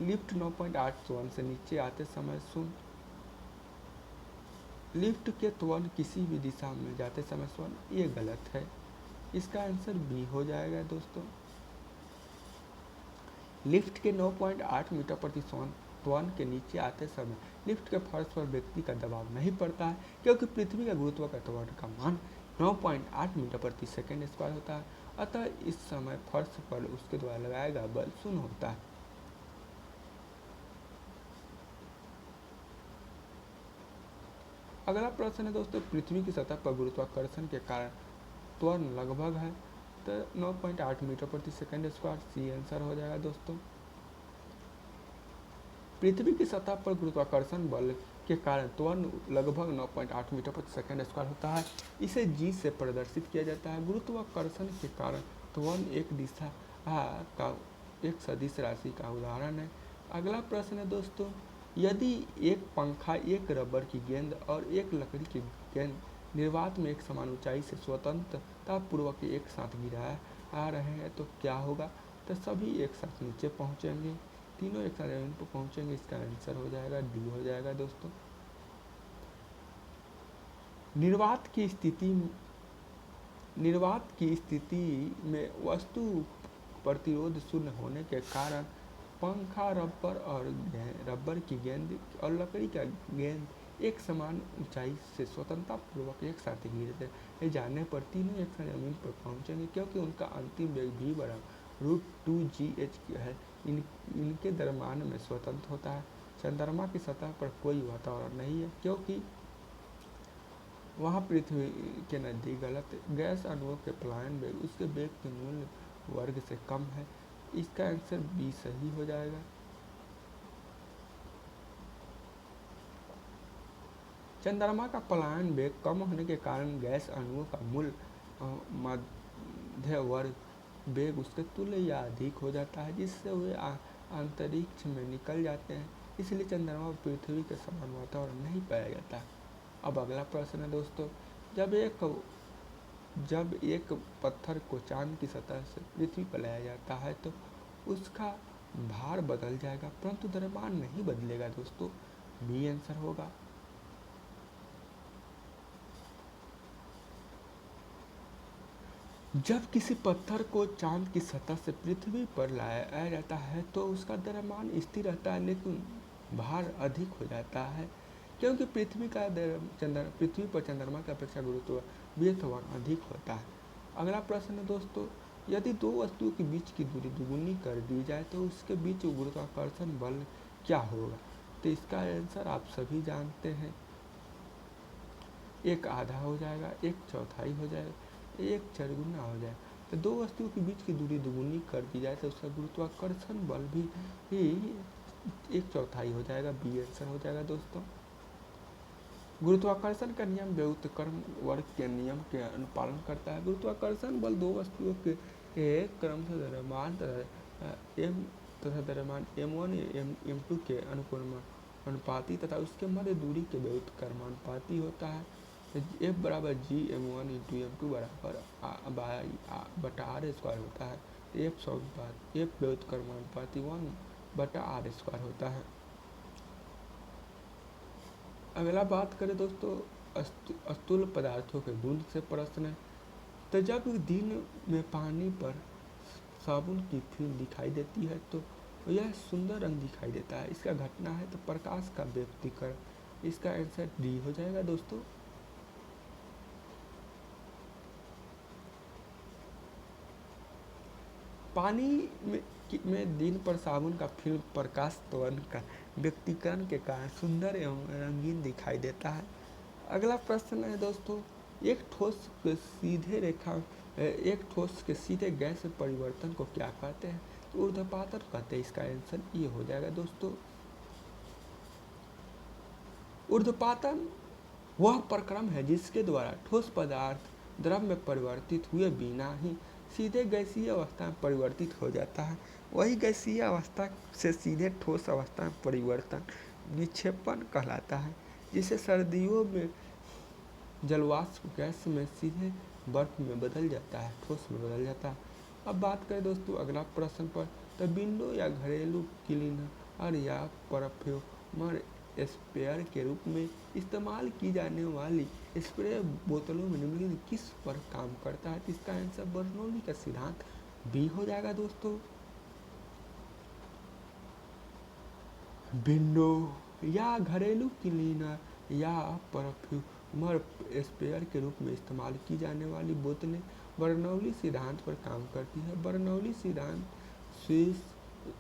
लिफ्ट 9.8 त्वरण से नीचे आते समय शून्य, लिफ्ट के त्वरण किसी भी दिशा में जाते समय शून्य, ये गलत है। इसका आंसर बी हो जाएगा दोस्तों। लिफ्ट के 9.8 मीटर प्रति सेकंड त्वरण के नीचे आते समय लिफ्ट के फर्श पर व्यक्ति का दबाव नहीं पड़ता है, क्योंकि पृथ्वी का गुरुत्वाकर्षण का मान 9.8 मीटर प्रति सेकंड स्क्वायर होता है। अतः इस समय फर्श पर उसके द्वारा लगाया गया बल शून्य होता है। अगला प्रश्न है दोस्तों, पृथ्वी की सतह पर गुरुत्वाकर्षण के कारण त्वरण लगभग है, तो 9.8 मीटर प्रति सेकंड स्क्वायर सी आंसर हो जाएगा दोस्तों। पृथ्वी की सतह पर गुरुत्वाकर्षण बल के कारण त्वरण लगभग 9.8 मीटर प्रति सेकंड स्क्वायर होता है। इसे जी से प्रदर्शित किया जाता है। गुरुत्वाकर्षण के कारण त्वरण एक दिशा का एक सदिश राशि का उदाहरण है। अगला प्रश्न है दोस्तों, यदि एक पंखा, एक रबर की गेंद और एक लकड़ी की गेंद निर्वात में एक समान ऊंचाई से स्वतंत्रता पूर्वक एक साथ गिराए आ रहे हैं तो क्या होगा? तो सभी एक साथ नीचे पहुंचेंगे, तीनों एक साथ जमीन पर पहुंचेंगे। इसका आंसर हो जाएगा डी हो जाएगा दोस्तों। निर्वात की स्थिति में वस्तु प्रतिरोध शून्य होने के कारण पंखा, रबर की गेंद और लकड़ी का गेंद एक समान ऊंचाई से स्वतंत्रतापूर्वक एक साथ गिरते जाने पर तीनों एक साथ जमीन पर पहुंचेंगे, क्योंकि उनका अंतिम वेग v बराबर √2gh है। इनके द्रव्यमान में स्वतंत्र होता है। चंद्रमा की सतह पर कोई वातावरण नहीं है, क्योंकि वहाँ पृथ्वी के नज़दीक गैस अणुओं के पलायन वेग उसके वेग के मूल वर्ग से कम है। इसका आंसर बी सही हो जाएगा। चंद्रमा का पलायन वेग कम होने के कारण गैस अणुओं का मूल मध्य वर्ग वेग उसके तुल्य या अधिक हो जाता है, जिससे वे अंतरिक्ष में निकल जाते हैं। इसलिए चंद्रमा पर पृथ्वी के समान वातावरण नहीं पाया जाता। अब अगला प्रश्न है दोस्तों, जब एक पत्थर को चांद की सतह से पृथ्वी पर लाया जाता है तो उसका भार बदल जाएगा, परंतु द्रव्यमान नहीं बदलेगा दोस्तों। बी आंसर होगा। जब किसी पत्थर को चांद की सतह से पृथ्वी पर लाया जाता है तो उसका द्रव्यमान स्थिर रहता है, लेकिन भार अधिक हो जाता है, क्योंकि पृथ्वी पर चंद्रमा की अपेक्षा गुरुत्वीय त्वरण अधिक होता है। अगला प्रश्न है दोस्तों, यदि दो वस्तुओं के बीच की दूरी दुगुनी कर दी जाए तो उसके बीच गुरुत्वाकर्षण बल क्या होगा? तो इसका आंसर आप सभी जानते हैं, एक आधा हो जाएगा, एक चौथाई हो जाएगा, एक चरगुना हो जाए। तो दो वस्तुओं के बीच की दूरी दुगुनी कर दी जाए तो उसका गुरुत्वाकर्षण बल भी एक चौथाई हो जाएगा। बी आंसर हो जाएगा दोस्तों। गुरुत्वाकर्षण का नियम व्युत्क्रम वर्ग के नियम के अनुपालन करता है। गुरुत्वाकर्षण बल दो वस्तुओं के एक क्रम से द्रव्यमान तथा द्रव्यमान m1 m2 के अनुपाती तथा उसके मध्य दूरी के व्युत्क्रमानुपाती होता है। F बराबर g m1 इंटू m2 बराबर बटा r स्क्वायर होता है। F व्युत्क्रमानुपाती 1/r² होता है। अगला बात करें दोस्तों, स्थूल पदार्थों के गुण से प्रश्न है। तो जब दिन में पानी पर साबुन की फिल्म दिखाई देती है तो यह सुंदर रंग दिखाई देता है। इसका घटना है तो प्रकाश का व्यक्तीकरण। इसका आंसर डी हो जाएगा दोस्तों। पानी में दिन पर साबुन का फिल्म प्रकाश त्वरण का व्यक्तिकरण के कारण सुंदर एवं रंगीन दिखाई देता है। अगला प्रश्न है दोस्तों, एक ठोस के सीधे गैस में परिवर्तन को क्या कहते हैं? तो ऊर्ध्वपातन कहते हैं। इसका आंसर ये हो जाएगा दोस्तों। ऊर्ध्वपातन वह प्रक्रम है जिसके द्वारा ठोस पदार्थ द्रव में परिवर्तित हुए बिना ही सीधे गैसीय अवस्था में परिवर्तित हो जाता है। वही गैसीय अवस्था से सीधे ठोस अवस्था में परिवर्तन निक्षेपण कहलाता है, जिसे सर्दियों में जलवाष्प गैस में सीधे बर्फ में बदल जाता है, ठोस में बदल जाता है। अब बात करें दोस्तों अगला प्रश्न पर, तो विंडो या घरेलू क्लीनर या परफ्यूमर स्प्रेयर के रूप में इस्तेमाल की जाने वाली स्प्रे बोतलों में निम्नलिखित किस पर काम करता है? तो इसका आंसर बर्नौली का सिद्धांत बी हो जाएगा दोस्तों। विंडो या घरेलू क्लीनर या परफ्यूमर स्प्रेयर के रूप में इस्तेमाल की जाने वाली बोतलें बर्नौली सिद्धांत पर काम करती है। बर्नौली सिद्धांत स्विस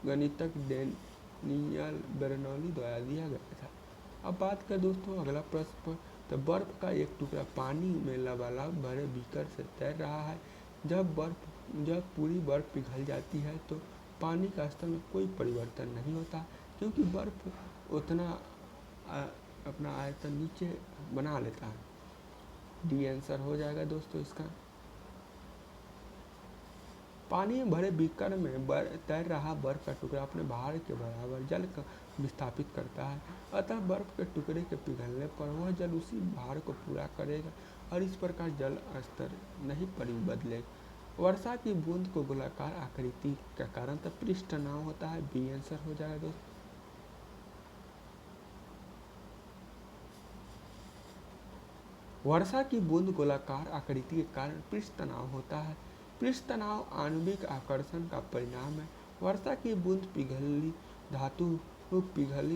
गणितज्ञ डेनियल बर्नौली द्वारा दिया गया था। अब बात करें दोस्तों अगला प्रश्न पर, तो बर्फ का एक टुकड़ा पानी में लबालब भरे बीकर से तैर रहा है। जब पूरी बर्फ पिघल जाती है तो पानी का स्तर में कोई परिवर्तन नहीं होता, क्योंकि बर्फ उतना अपना आयतन नीचे बना लेता है। डी आंसर हो जाएगा दोस्तों इसका। पानी में भरे बीकर में तैर रहा बर्फ का टुकड़ा अपने भार के बराबर जल का विस्थापित करता है, अतः बर्फ के टुकड़े के पिघलने पर वह जल उसी भार को पूरा करेगा और इस प्रकार जल स्तर नहीं बदलेगा। वर्षा की बूंद को गोलाकार आकृति का कारण तब पृष्ठ तनाव होता है। बी आंसर हो जाएगा दोस्तों। वर्षा की बूंद गोलाकार आकृति के कारण पृष्ठ तनाव होता है। पृष्ठ तनाव आणविक आकर्षण का परिणाम है। वर्षा की बूंद पिघली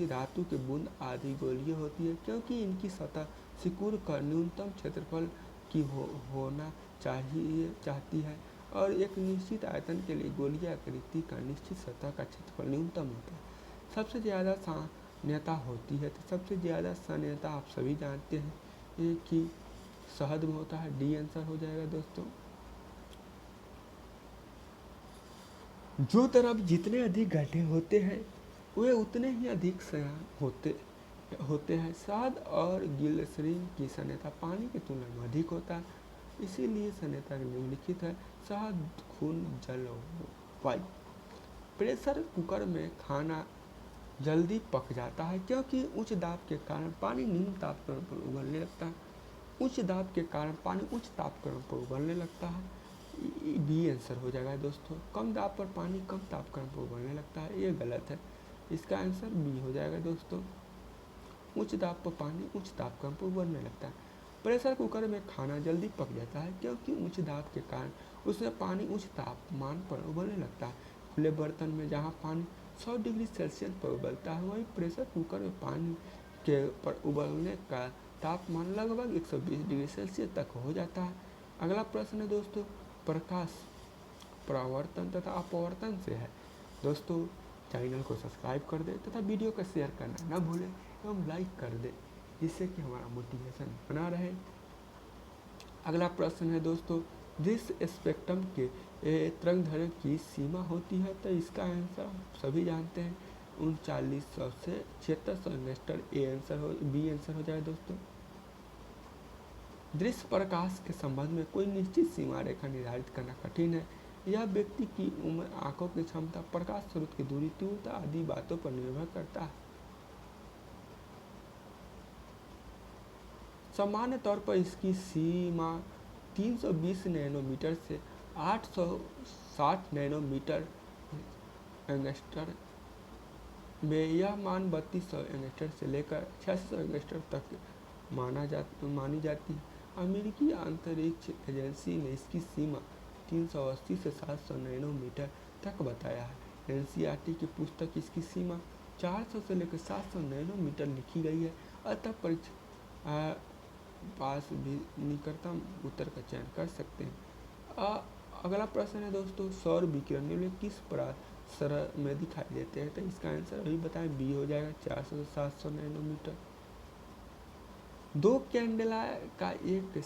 धातु की बूंद आदि गोलीय होती है, क्योंकि इनकी सतह सिकुड़ कर न्यूनतम क्षेत्रफल की होना चाहती है और एक निश्चित आयतन के लिए गोलीय आकृति का निश्चित सतह का क्षेत्रफल न्यूनतम होता है। सबसे ज़्यादा सान्यता होती है, तो सबसे ज़्यादा सान्यता आप सभी जानते हैं कि शहद में होता है। डी आंसर हो जाएगा दोस्तों। जो तरफ जितने अधिक गड्ढे होते हैं वे उतने ही अधिक सयान होते हैं। शहद और ग्लिसरीन की सान्यता पानी की तुलना में अधिक होता है, इसीलिए सान्यता निम्नलिखित है। शहद, खून, जल, वायु। प्रेशर कुकर में खाना जल्दी पक जाता है, क्योंकि उच्च दाब के कारण पानी निम्न तापक्रम पर उबलने लगता है। उच्च दाब के कारण पानी उच्च तापक्रम पर उबलने लगता है। बी आंसर हो जाएगा दोस्तों। कम दाब पर पानी कम तापक्रम पर उबलने लगता है, ये गलत है। इसका आंसर बी हो जाएगा दोस्तों। उच्च दाब पर पानी उच्च तापक्रम पर उबलने लगता है। प्रेशर कुकर में खाना जल्दी पक जाता है, क्योंकि उच्च दाब के कारण उसमें पानी उच्च तापमान पर उबलने लगता है। खुले बर्तन में जहाँ पानी 100 डिग्री सेल्सियस पर उबलता है, वहीं प्रेशर कुकर में पानी के पर उबलने का तापमान लगभग 120 डिग्री सेल्सियस तक हो जाता है। अगला प्रश्न है दोस्तों, प्रकाश परावर्तन तथा अपवर्तन से है। दोस्तों चैनल को सब्सक्राइब कर दे तथा वीडियो को शेयर करना न भूलें एवं लाइक कर दे, जिससे कि हमारा मोटिवेशन बना रहे। अगला प्रश्न है दोस्तों, जिस स्पेक्ट्रम के तरंगदैर्घ्य की सीमा होती है, तो इसका आंसर सभी जानते हैं 3900 से 7600 एंगस्ट्रम। ए आंसर हो, बी आंसर हो जाए दोस्तों। दृश्य प्रकाश के संबंध में कोई निश्चित सीमा रेखा निर्धारित करना कठिन है। यह व्यक्ति की उम्र, आंखों की क्षमता, प्रकाश स्रोत की दूरी, तीव्रता आदि बातों पर निर्भर करता है। सामान्य तौर पर इसकी सीमा 320 नैनोमीटर से 860 नैनोमीटर एंगस्ट्रम में, यह मान 3200 एंगस्ट्रम से लेकर 8600 एंगस्ट्रम तक मानी जाती है। अमेरिकी अंतरिक्ष एजेंसी ने इसकी सीमा 380 से 700 नैनोमीटर तक बताया है। एनसीईआरटी की पुस्तक इसकी सीमा 400 से लेकर 700 नैनोमीटर लिखी गई है। अतः परीक्षा पास भी निकटतम उत्तर का चयन कर सकते हैं। अगला प्रश्न है दोस्तों, सौर विकिरण निम्नलिखित किस परासर में दिखाई देते हैं? तो इसका आंसर अभी बताएं, बी हो जाएगा 400 से 700 नैनोमीटर। दो कैंडेला का एक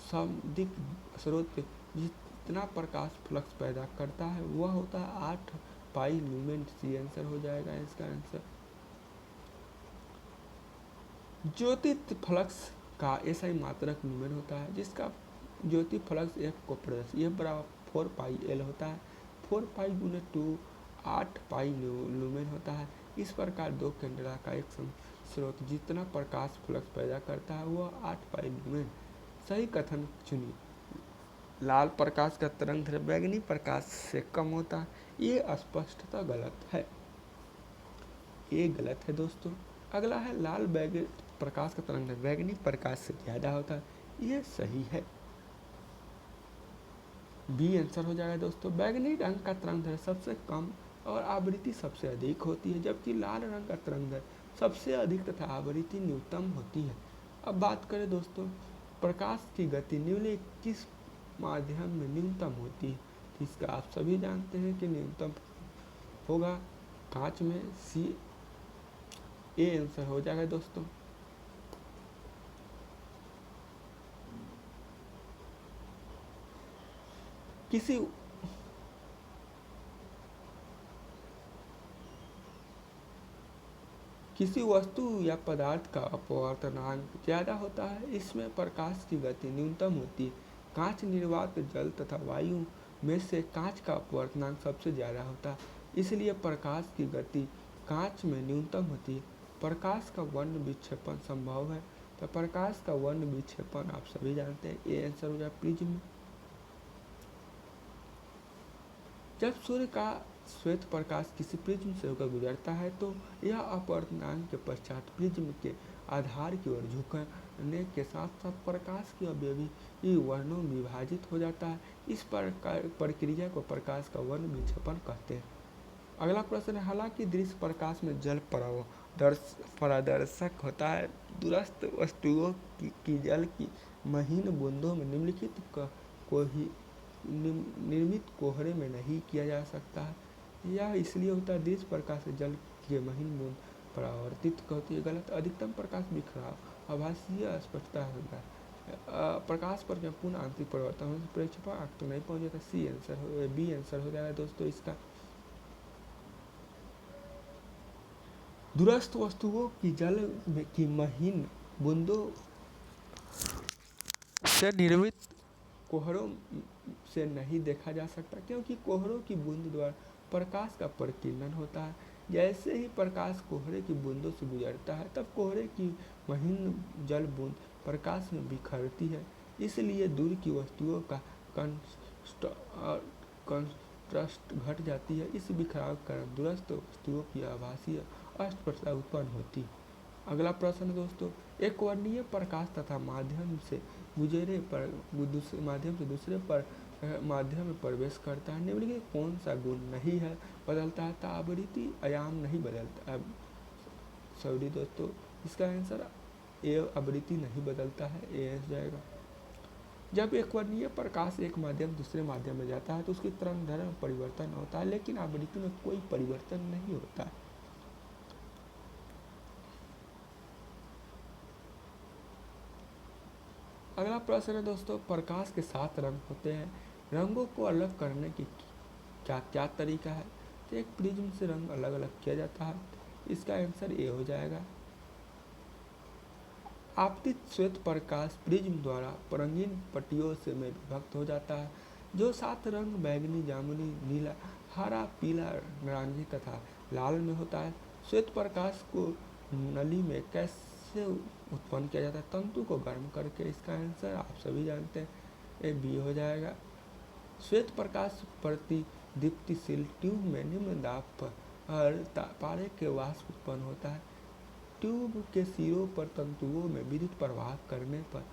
समदिग्ध स्रोत जितना प्रकाश फ्लक्स पैदा करता है वह होता है 8 पाई लुमेन। सी आंसर हो जाएगा इसका आंसर। ज्योति फ्लक्स का ऐसा ही मात्रक लुमेन होता है जिसका ज्योति फ्लक्स एफ को प्रदर्शित यह बराबर 4 पाई एल होता है। 4 पाई गुने 2 8 पाई लुमेन होता है। इस प्रकार दो कैंडेला का एक स्रोत जितना प्रकाश फ्लक्स पैदा करता है वह 8 पाई लुमेन। सही कथन चुनिए। लाल प्रकाश का तरंग दैर्घ्य बैंगनी प्रकाश से कम होता है। ये स्पष्टतः गलत है, ये गलत है दोस्तों। अगला है लाल प्रकाश का तरंग दैर्घ्य बैंगनी प्रकाश से ज़्यादा होता है, ये सही है, बी आंसर हो जाएगा दोस्तों। बैंगनी रंग का तरंग दैर्घ्य सबसे कम और आवृत्ति सबसे अधिक होती है, जबकि लाल रंग का तरंग दैर्घ्य सबसे अधिक तथा आवृत्ति न्यूनतम होती है। अब बात करें दोस्तों, प्रकाश की गति निम्नलिखित किस माध्यम में न्यूनतम होती है? इसका आप सभी जानते हैं कि न्यूनतम होगा कांच में। सी ए आंसर हो जाएगा दोस्तों। किसी वस्तु या पदार्थ का अपवर्तनांक ज़्यादा होता है, इसमें प्रकाश की गति न्यूनतम होती है। कांच, निर्वात, जल तथा वायु में से कांच का अपवर्तनांक सबसे ज़्यादा होता है, इसलिए प्रकाश की गति कांच में न्यूनतम होती है। प्रकाश का वर्ण विक्षेपण संभव है, तो प्रकाश का वर्ण विक्षेपण आप सभी जानते हैं, ये आंसर हो जाए प्रिज्म। जब सूर्य का श्वेत प्रकाश किसी प्रिज्म से होकर गुजरता है तो यह अपवर्तनांक के पश्चात प्रिज्म के आधार की ओर झुकने के साथ साथ प्रकाश की अवयवी वर्णों में विभाजित हो जाता है। इस प्रक्रिया को प्रकाश का वर्ण विक्षेपण कहते हैं। अगला प्रश्न है, हालांकि दृश्य प्रकाश में जल पारदर्शक होता है, दूरस्थ वस्तुओं की जल की महीन बूंदों में निम्नलिखित को ही निर्मित कोहरे में नहीं किया जा सकता है। यह इसलिए होता है, दृश्य प्रकाश से जल की महीन बूंद परावर्तित होती है। गलत। अधिकतम प्रकाश बिखराव आभासीय स्पष्टता होगा। प्रकाश पर जब पूर्ण आंतरिक परिवर्तन हो प्रेक्षेपण आंख तो नहीं पहुंच जाता। सी आंसर हो, बी आंसर हो जाएगा दोस्तों इसका। दूरस्थ वस्तुओं की जल की महीन बूंदों से निर्मित कोहरों से नहीं देखा जा सकता, क्योंकि कोहरों की बूंद द्वारा प्रकाश का परिकीर्णन होता है। जैसे ही प्रकाश कोहरे की बूंदों से गुजरता है तब कोहरे की महीन जल बूंद प्रकाश में बिखरती है, इसलिए दूर की वस्तुओं का कंट्रास्ट घट जाती है। इस बिखराव के कारण दूरस्थ वस्तुओं की आभासीय अस्पष्टता उत्पन्न होती है। अगला प्रश्न दोस्तों, एक वर्णीय प्रकाश तथा माध्यम से गुजरे पर माध्यम से दूसरे पर माध्यम में प्रवेश करता है, निम्नलिखित कौन सा गुण नहीं है बदलता है? तो आवृत्ति आयाम नहीं बदलता है। सॉरी दोस्तों, इसका आंसर ए, आवृत्ति नहीं बदलता है, ए हो जाएगा। जब एक वर्णीय प्रकाश एक माध्यम दूसरे माध्यम में जाता है तो उसकी तरंग दैर्घ्य में परिवर्तन होता है, लेकिन आवृत्ति में कोई परिवर्तन नहीं होता है। अगला प्रश्न है दोस्तों, प्रकाश के 7 रंग होते हैं, रंगों को अलग करने की क्या क्या तरीका है? तो एक प्रिज्म से रंग अलग अलग किया जाता है, इसका आंसर ए हो जाएगा। आपतित श्वेत प्रकाश प्रिज्म द्वारा रंगीन पट्टियों से में विभक्त हो जाता है, जो 7 रंग बैंगनी, जामुनी, नीला, हरा, पीला, नारंगी तथा लाल में होता है। श्वेत प्रकाश को नली में कैसे उत्पन्न किया जाता है? तंतु को गर्म करके। इसका आंसर आप सभी जानते हैं, ए बी हो जाएगा। श्वेत प्रकाश प्रतिदीप्तिशील ट्यूब में निम्न दाब पर पारे के वाष्प उत्पन्न होता है। ट्यूब के सिरों पर तंतुओं में विद्युत प्रवाह करने पर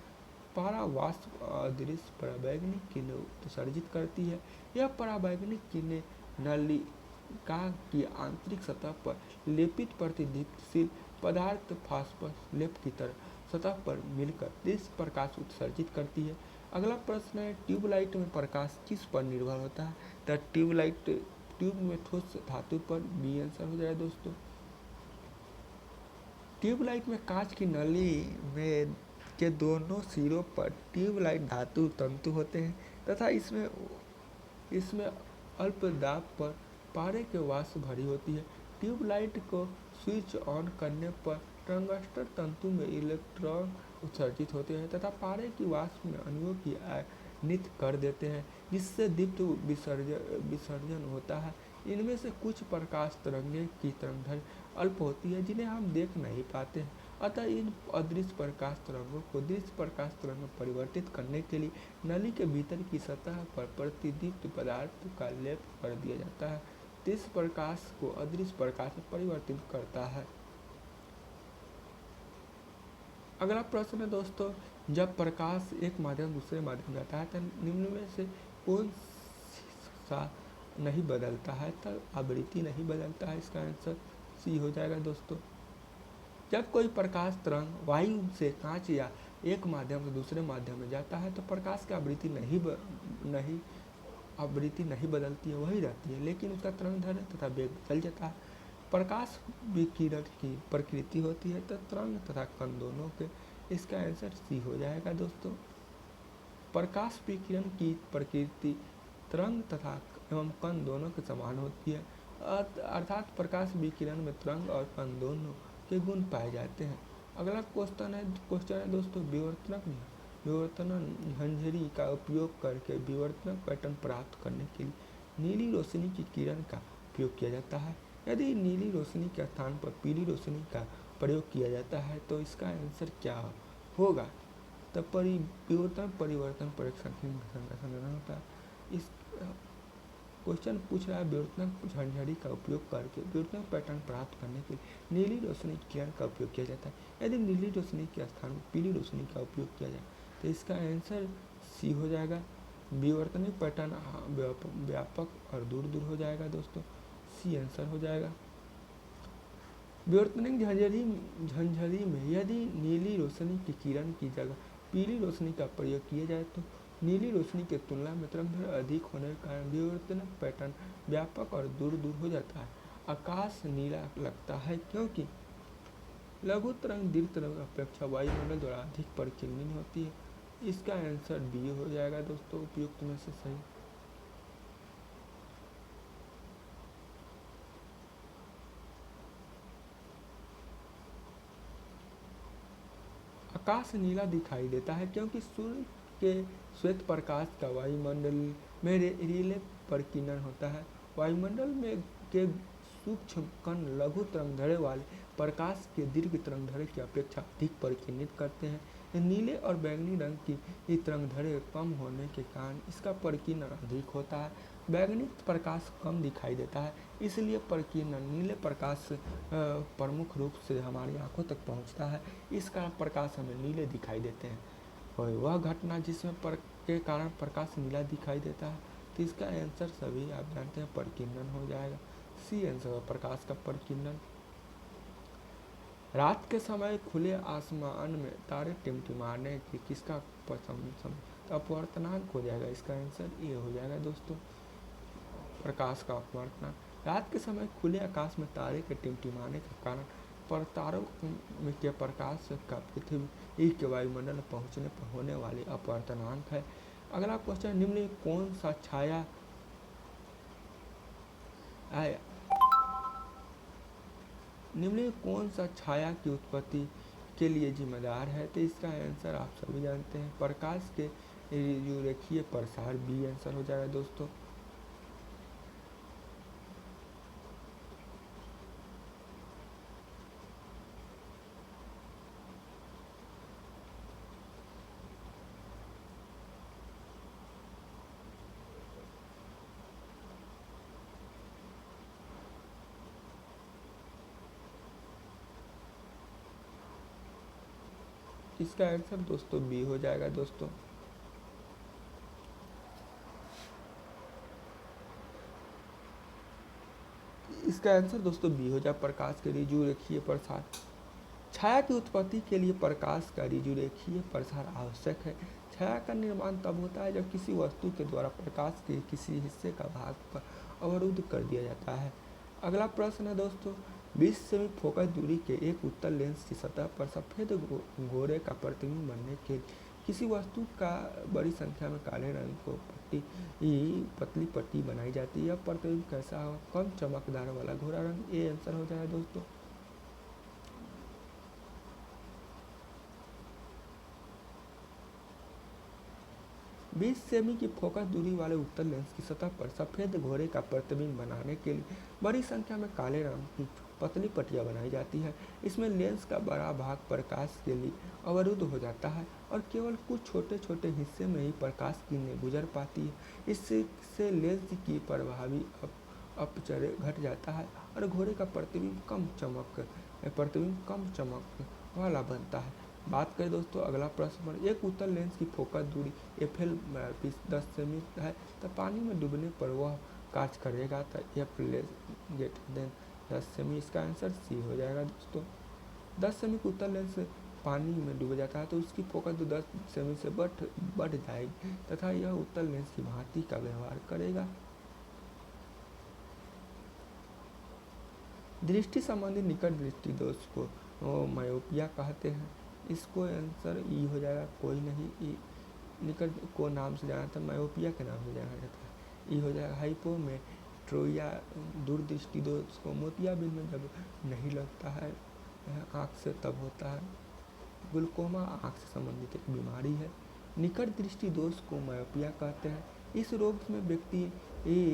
पारा वाष्प अदृश्य पराबैंगनी किरणें उत्सर्जित करती है। यह पराबैंगनी किरणें नलिका की आंतरिक सतह पर लेपित प्रतिदीप्तिशील पदार्थ फास्फोरस लेप की तरह सतह पर मिलकर दृश्य प्रकाश उत्सर्जित करती है। अगला प्रश्न है, ट्यूबलाइट में प्रकाश किस पर निर्भर होता है? तो ट्यूब में ठोस धातु पर, बी आंसर हो जाएगा दोस्तों। ट्यूबलाइट में कांच की नली में के दोनों सिरों पर ट्यूबलाइट धातु तंतु होते हैं तथा इसमें इसमें अल्प दाब पर पारे के वाष्प भरी होती है। ट्यूबलाइट को स्विच ऑन करने पर टंगस्टन तंतु में इलेक्ट्रॉन उत्सर्जित होते हैं तथा पारे की वाष्प में अणुओं की आयनित कर देते हैं, जिससे दीप्त विसर्जन होता है। इनमें से कुछ प्रकाश तरंगें की तरंगदैर्घ्य अल्प होती है, जिन्हें हम देख नहीं पाते हैं। अतः इन अदृश्य प्रकाश तरंगों को दृश्य प्रकाश तरंग में परिवर्तित करने के लिए नली के भीतर की सतह पर प्रतिदीप्त पदार्थ का लेप कर दिया जाता है। दृश्य प्रकाश को अदृश्य प्रकाश में परिवर्तित करता है। अगला प्रश्न है दोस्तों, जब प्रकाश एक माध्यम दूसरे माध्यम जाता है तो निम्न में से कौन सा नहीं बदलता है? तो आवृत्ति नहीं बदलता है, इसका आंसर सी हो जाएगा दोस्तों। जब कोई प्रकाश तरंग वायु से कांच या एक माध्यम से दूसरे माध्यम में जाता है तो प्रकाश की आवृत्ति नहीं बदलती है, वही रहती है, लेकिन उसका तरंगदैर्घ्य तथा वेग बदल जाता है। प्रकाश विकिरण की प्रकृति होती है तो तरंग तथा कण दोनों के, इसका आंसर सी हो जाएगा दोस्तों। प्रकाश विकिरण की प्रकृति तरंग तथा एवं कण दोनों के समान होती है, अर्थात प्रकाश विकिरण में तरंग और कण दोनों के गुण पाए जाते हैं। अगला क्वेश्चन है दोस्तों, विवर्तन झंझरी का उपयोग करके विवर्तन पैटर्न प्राप्त करने के लिए नीली रोशनी की किरण का उपयोग किया जाता है। यदि नीली रोशनी के स्थान पर पीली रोशनी का प्रयोग किया जाता है तो इसका आंसर क्या होगा? तो विवर्तन परिवर्तन परीक्षण संग्रहण होता है। इस क्वेश्चन पूछ रहा है, विवर्तन झंझरी का उपयोग करके विवर्तन पैटर्न प्राप्त करने के लिए नीली रोशनी की किरण का उपयोग किया जाता है। यदि नीली रोशनी के स्थान पर पीली रोशनी का उपयोग किया जाए तो इसका आंसर सी हो जाएगा। विवर्तनिक पैटर्न व्यापक और दूर दूर हो जाएगा दोस्तों, सी आंसर हो जाएगा। विवर्तनिक झंझरी में यदि नीली रोशनी की किरण की जगह पीली रोशनी का प्रयोग किया जाए तो नीली रोशनी की तुलना में तरंगदैर्घ्य अधिक होने के कारण विवर्तनिक पैटर्न व्यापक और दूर दूर हो जाता है। आकाश नीला लगता है क्योंकि लघु तरंग दीर्घ तरंग अपेक्षा वायुमंडल द्वारा अधिक परिकीर्णन होती है। इसका आंसर डी हो जाएगा दोस्तों, उपयुक्त में से सही। आकाश नीला दिखाई देता है क्योंकि सूर्य के श्वेत प्रकाश का वायुमंडल में रिले परिकीर्णन होता है। वायुमंडल में के सूक्ष्म कण लघु तरंगदैर्घ्य वाले प्रकाश के दीर्घ तरंगदैर्घ्य की अपेक्षा अधिक परिकीर्णित करते हैं। नीले और बैंगनी रंग की तरंगदैर्घ्य कम होने के कारण इसका परिकीर्णन अधिक होता है। बैंगनी प्रकाश कम दिखाई देता है, इसलिए परिकीर्णन नीले प्रकाश प्रमुख रूप से हमारी आंखों तक पहुंचता है। इस कारण प्रकाश हमें नीले दिखाई देते हैं। और वह घटना जिसमें के कारण प्रकाश नीला दिखाई देता है, तो इसका आंसर सभी आप जानते हैं परिकीर्णन हो जाएगा, सी आंसर प्रकाश का परिकीर्णन। रात के समय खुले आसमान में तारे टिमटिमाने की किसका अपवर्तनांक हो जाएगा? इसका आंसर ये हो जाएगा दोस्तों, प्रकाश का अपवर्तनांक। रात के समय खुले आकाश में तारे के टिमटिमाने के कारण तारों के प्रकाश का पृथ्वी के वायुमंडल में पहुंचने पर होने वाले अपवर्तनांक है। अगला क्वेश्चन, निम्न कौन सा छाया की उत्पत्ति के लिए जिम्मेदार है? तो इसका आंसर आप सभी जानते हैं, प्रकाश के रेखीय प्रसार, बी आंसर हो जाएगा दोस्तों। इसका आंसर दोस्तों बी हो जाएगा दोस्तों। इसका आंसर दोस्तों बी हो जाए, प्रकाश के रेखीय प्रसार। छाया की उत्पत्ति के लिए प्रकाश का ऋजुरेखीय प्रसार आवश्यक है। छाया का निर्माण तब होता है जब किसी वस्तु के द्वारा प्रकाश के किसी हिस्से का भाग पर अवरुद्ध कर दिया जाता है। अगला प्रश्न है दोस्तों, 20 सेमी फोकस दूरी के एक उत्तल लेंस की सतह पर सफ़ेद गोरे का प्रतिबिंब बनने के किसी वस्तु का बड़ी संख्या में काले रंग को पतली पट्टी बनाई जाती है। यह प्रतिबिंब कैसा हो? कम चमकदार वाला घोरा रंग, ये आंसर हो जाएगा दोस्तों। 20 सेमी की फोकस दूरी वाले उत्तल लेंस की सतह पर सफ़ेद घोरे का प्रतिबिंब बनाने के लिए बड़ी संख्या में काले रंग की पतली पट्टियां बनाई जाती है। इसमें लेंस का बड़ा भाग प्रकाश के लिए अवरुद्ध हो जाता है और केवल कुछ छोटे छोटे हिस्से में ही प्रकाश किरणें गुजर पाती है। इससे लेंस की प्रभावी अपचर्य घट जाता है और घोरे का प्रतिबिंब कम चमक वाला बनता है। बात करें दोस्तों अगला प्रश्न पर, एक उत्तल लेंस की फोकस दूरी FL 10 सेमी है तो पानी में डूबने पर वह कार्य करेगा तो F ग्रेटर देन 10 सेमी, इसका आंसर सी हो जाएगा दोस्तों। 10 सेमी की उत्तल लेंस पानी में डूब जाता है तो उसकी फोकस 10 सेमी से बढ़ जाएगी तथा यह उत्तल लेंस की भांति का व्यवहार करेगा। दृष्टि संबंधी निकट दृष्टि दोष को मायोपिया कहते हैं। इसको आंसर ई हो जाएगा, कोई नहीं, ई निकट को नाम से जाना था, मायोपिया के नाम से जाना जाता है। ई हो जाएगा हाइपोमेट्रोपिया दूरदृष्टि दोष को मोतियाबिंद में जब नहीं लगता है आँख से तब होता है। ग्लूकोमा आँख से संबंधित एक बीमारी है। निकट दृष्टि दोष को मायोपिया कहते हैं। इस रोग में व्यक्ति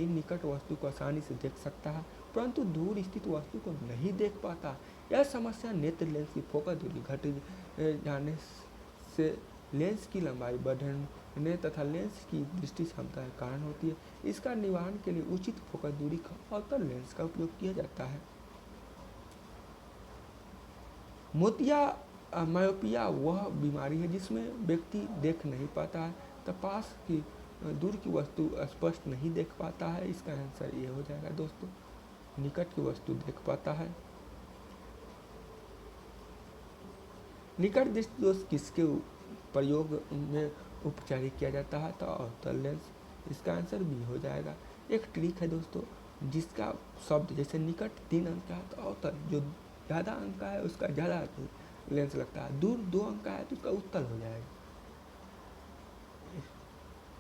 निकट वस्तु को आसानी से देख सकता है परंतु दूर स्थित वस्तु को नहीं देख पाता। यह समस्या नेत्र लेंस की फोकस दूरी घट जाने से लेंस की लंबाई बढ़ने तथा लेंस की दृष्टि क्षमता के कारण होती है। इसका निवारण के लिए उचित फोकस दूरी का अवतल लेंस का उपयोग किया जाता है। मायोपिया वह बीमारी है जिसमें व्यक्ति देख नहीं पाता है तो पास की दूर की वस्तु स्पष्ट नहीं देख पाता है। इसका आंसर ये हो जाएगा दोस्तों, निकट की वस्तु देख पाता है। निकट दृष्टि दोष किसके प्रयोग में उपचारित किया जाता है तो अवतल लेंस, इसका आंसर भी हो जाएगा। एक ट्रिक है दोस्तों जिसका शब्द जैसे निकट 3 अंक का है तो अवतल, जो ज़्यादा अंक का है उसका ज़्यादा लेंस लगता है, दूर 2 अंक का है तो उसका उत्तल हो जाएगा।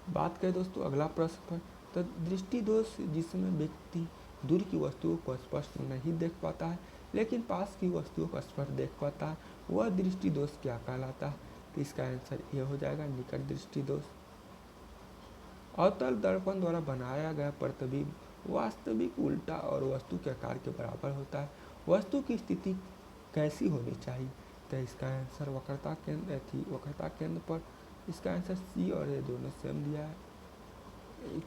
बात करें दोस्तों अगला प्रश्न पर, तो दृष्टि दोष जिसमें व्यक्ति दूर की वस्तुओं को स्पष्ट नहीं देख पाता है लेकिन पास की वस्तुओं को स्पष्ट देख पाता है, वह दृष्टि दोष क्या कहलाता है तो इसका आंसर यह हो जाएगा निकट दृष्टि दोष। अवतल दर्पण द्वारा बनाया गया प्रतिबिंब वास्तविक उल्टा और वस्तु के आकार के बराबर होता है। वस्तु की स्थिति कैसी होनी चाहिए तो इसका आंसर वक्रता केंद्र पर, इसका आंसर सी और ये दोनों सेम दिया है।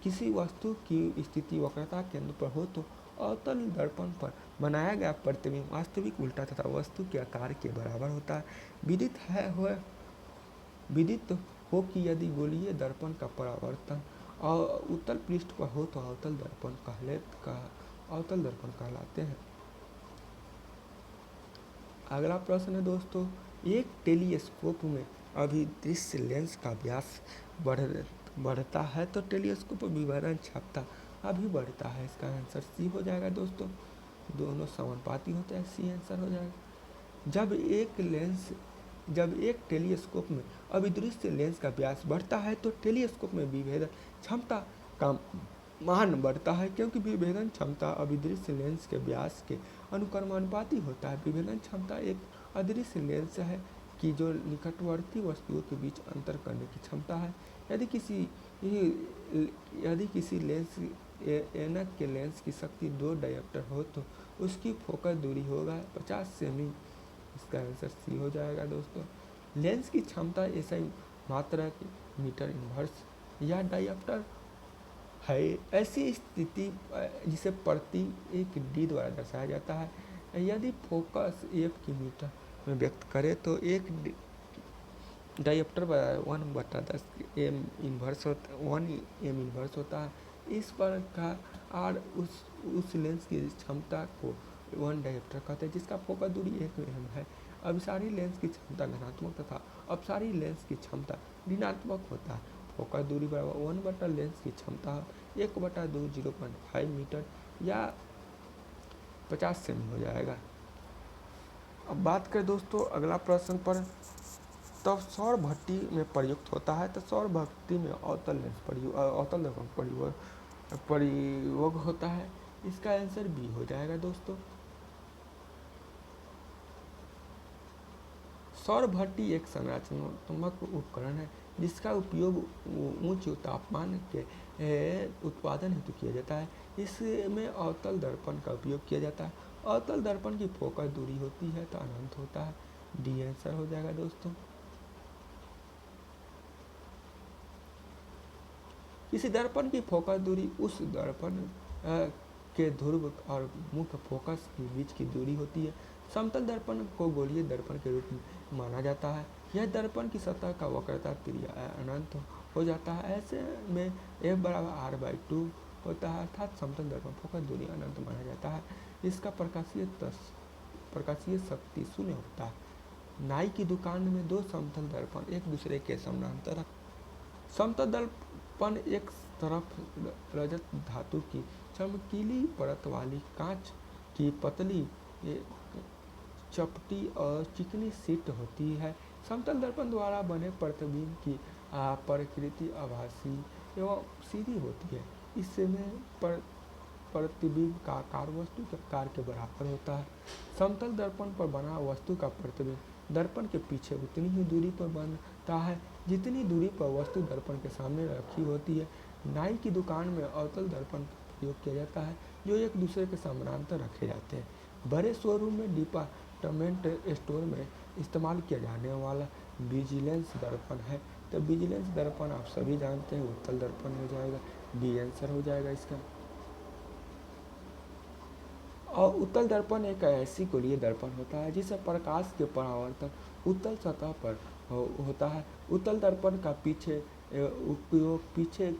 किसी वस्तु की स्थिति वक्रता केंद्र पर हो तो अवतल दर्पण पर बनाया गया प्रतिबिंब वास्तविक उल्टा तथा वस्तु के आकार के बराबर होता है। विदित हो कि यदि गोलीय दर्पण का परावर्तन उत्तल पृष्ठ पर हो तो अवतल दर्पण कहलाते हैं। अगला प्रश्न है दोस्तों, एक टेलीस्कोप में अभिदृश्य लेंस का व्यास बढ़ता है तो टेलीस्कोप विवरण क्षमता अभी बढ़ता है, इसका आंसर सी हो जाएगा दोस्तों। दोनों समानुपाती होते हैं, सी आंसर हो जाएगा। जब एक टेलीस्कोप में अभिदृश्य लेंस का व्यास बढ़ता है तो टेलीस्कोप में विभेदन क्षमता का मान बढ़ता है क्योंकि विभेदन क्षमता अभिदृश्य लेंस के व्यास के अनुक्रमानुपाती होता है। विभेदन क्षमता एक अदृश्य लेंस है कि जो निकटवर्ती वस्तुओं के बीच अंतर करने की क्षमता है। यदि किसी लेंस ऐनक के लेंस की शक्ति 2 डायोप्टर हो तो उसकी फोकस दूरी होगा 50 सेमी, इसका आंसर सी हो जाएगा दोस्तों। लेंस की क्षमता ऐसा मात्रा की मीटर इनवर्स या डायोप्टर है। ऐसी स्थिति जिसे प्रति एक डी द्वारा दर्शाया जाता है। यदि फोकस एफ की मीटर में व्यक्त करें तो एक डायोप्टर 1/10 एम इन्वर्स होता है। इस प्रकार उस लेंस की क्षमता को 1 डायोप्टर कहते हैं जिसका फोकस दूरी 1 mm है। अभिसारी लेंस की क्षमता धनात्मक तथा अपसारी लेंस की क्षमता ऋणात्मक होता है। फोकस दूरी बराबर 1 लेंस की क्षमता 1/2 0.5 मीटर या 50 सेमी हो जाएगा। अब बात करें दोस्तों अगला प्रश्न पर, तब सौर भट्टी में प्रयुक्त होता है। तो सौर भट्टी में अवतल दर्पण प्रयोग होता है। इसका आंसर बी हो जाएगा दोस्तों। सौर भट्टी एक संरचनात्मक उपकरण है जिसका उपयोग उच्च तापमान के उत्पादन हेतु किया जाता है। इसमें अवतल दर्पण का उपयोग किया जाता है। अवतल दर्पण की फोकस दूरी होती है तो अनंत होता है। डी आंसर हो जाएगा दोस्तों। किसी दर्पण की फोकस दूरी उस दर्पण के ध्रुव और मुख्य फोकस के बीच की दूरी होती है। समतल दर्पण को गोलीय दर्पण के रूप में माना जाता है। यह दर्पण की सतह का वक्रता त्रिज्या अनंत हो जाता है। ऐसे में F बराबर R/2 होता है, अर्थात समतल दर्पण फोकस दूरी अनंत माना जाता है। इसका प्रकाशीय शक्ति शून्य होता है। नाई की दुकान में दो समतल दर्पण एक दूसरे के समानांतर रख। समतल दर्पण एक तरफ रजत धातु की चमकीली परत वाली कांच की पतली चपटी और चिकनी शीट होती है। समतल दर्पण द्वारा बने प्रतिबिंब की प्रकृति आभासी एवं सीधी होती है। इसमें प्रतिबिंब का आकार वस्तु के आकार के बराबर होता है। समतल दर्पण पर बना वस्तु का प्रतिबिंब दर्पण के पीछे उतनी ही दूरी पर बनता है जितनी दूरी पर वस्तु दर्पण के सामने रखी होती है। नाई की दुकान में अवतल दर्पण का प्रयोग किया जाता है जो एक दूसरे के समानांतर रखे जाते हैं। बड़े शोरूम में डिपार्टमेंट स्टोर में इस्तेमाल किया जाने वाला विजिलेंस दर्पण है। तो विजिलेंस दर्पण आप सभी जानते हैं उत्तल दर्पण हो जाएगा। बी आंसर हो जाएगा इसका। और उत्तल दर्पण एक ऐसी गोलीय दर्पण होता है जिसे प्रकाश के परावर्तन उत्तल सतह पर होता है। उत्तल दर्पण का उपयोग पीछे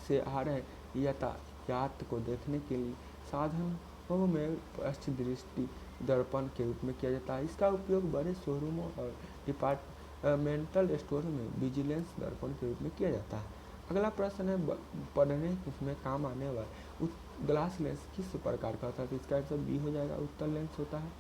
से आ रहे यातायात को देखने के लिए साधनों में पश्च दृष्टि दर्पण के रूप में किया जाता है। इसका उपयोग बड़े शोरूमों और डिपार्टमेंटल स्टोर में विजिलेंस दर्पण के रूप में किया जाता है। अगला प्रश्न है, पढ़ने में काम आने वाला ग्लास लेंस किस प्रकार का होता है। तो इसका आंसर बी हो जाएगा, उत्तल लेंस होता है।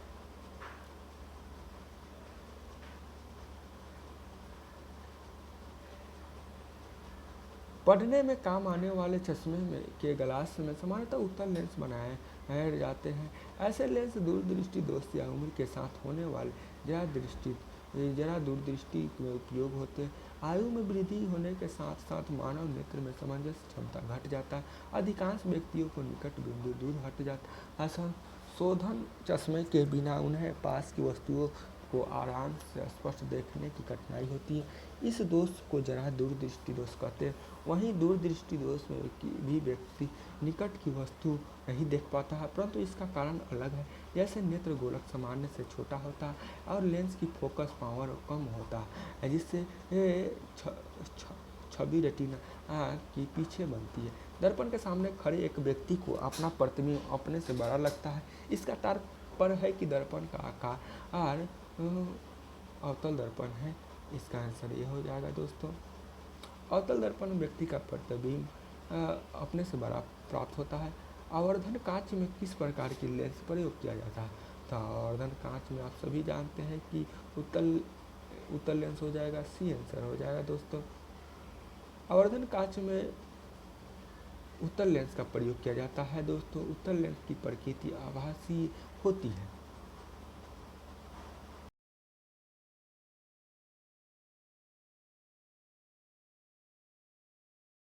पढ़ने में काम आने वाले चश्मे के ग्लास में सामान्यतः उत्तल लेंस बनाए जाते हैं। ऐसे लेंस दूरदृष्टि दोष या उम्र के साथ होने वाले जरा दूरदृष्टि में उपयोग होते हैं। आयु में वृद्धि होने के साथ साथ मानव नेत्र में सामंजस्य क्षमता घट जाता है। अधिकांश व्यक्तियों को निकट बिंदु दूर हट जाता है। संशोधन चश्मे के बिना उन्हें पास की वस्तुओं को आराम से स्पष्ट देखने की कठिनाई होती है। इस दोष को जरा दूरदृष्टि दोष कहते हैं। वहीं दूरदृष्टि दोष में भी व्यक्ति निकट की वस्तु नहीं देख पाता है, परंतु इसका कारण अलग है। जैसे नेत्र गोलक सामान्य से छोटा होता है और लेंस की फोकस पावर कम होता है जिससे छवि रेटिना की पीछे बनती है। दर्पण के सामने खड़े एक व्यक्ति को अपना प्रतिबिंब अपने से बड़ा लगता है। इसका तात्पर्य है कि दर्पण का आकार अवतल दर्पण है। इसका आंसर ये हो जाएगा दोस्तों। अवतल दर्पण में व्यक्ति का प्रतिबिंब अपने से बड़ा प्राप्त होता है। आवर्धन कांच में किस प्रकार की लेंस प्रयोग किया जाता है। तो आवर्धन कांच में आप सभी जानते हैं कि उत्तल लेंस हो जाएगा। सी आंसर हो जाएगा दोस्तों। आवर्धन कांच में उत्तल लेंस का प्रयोग किया जाता है दोस्तों। उत्तल लेंस की प्रकृति आभासी होती है।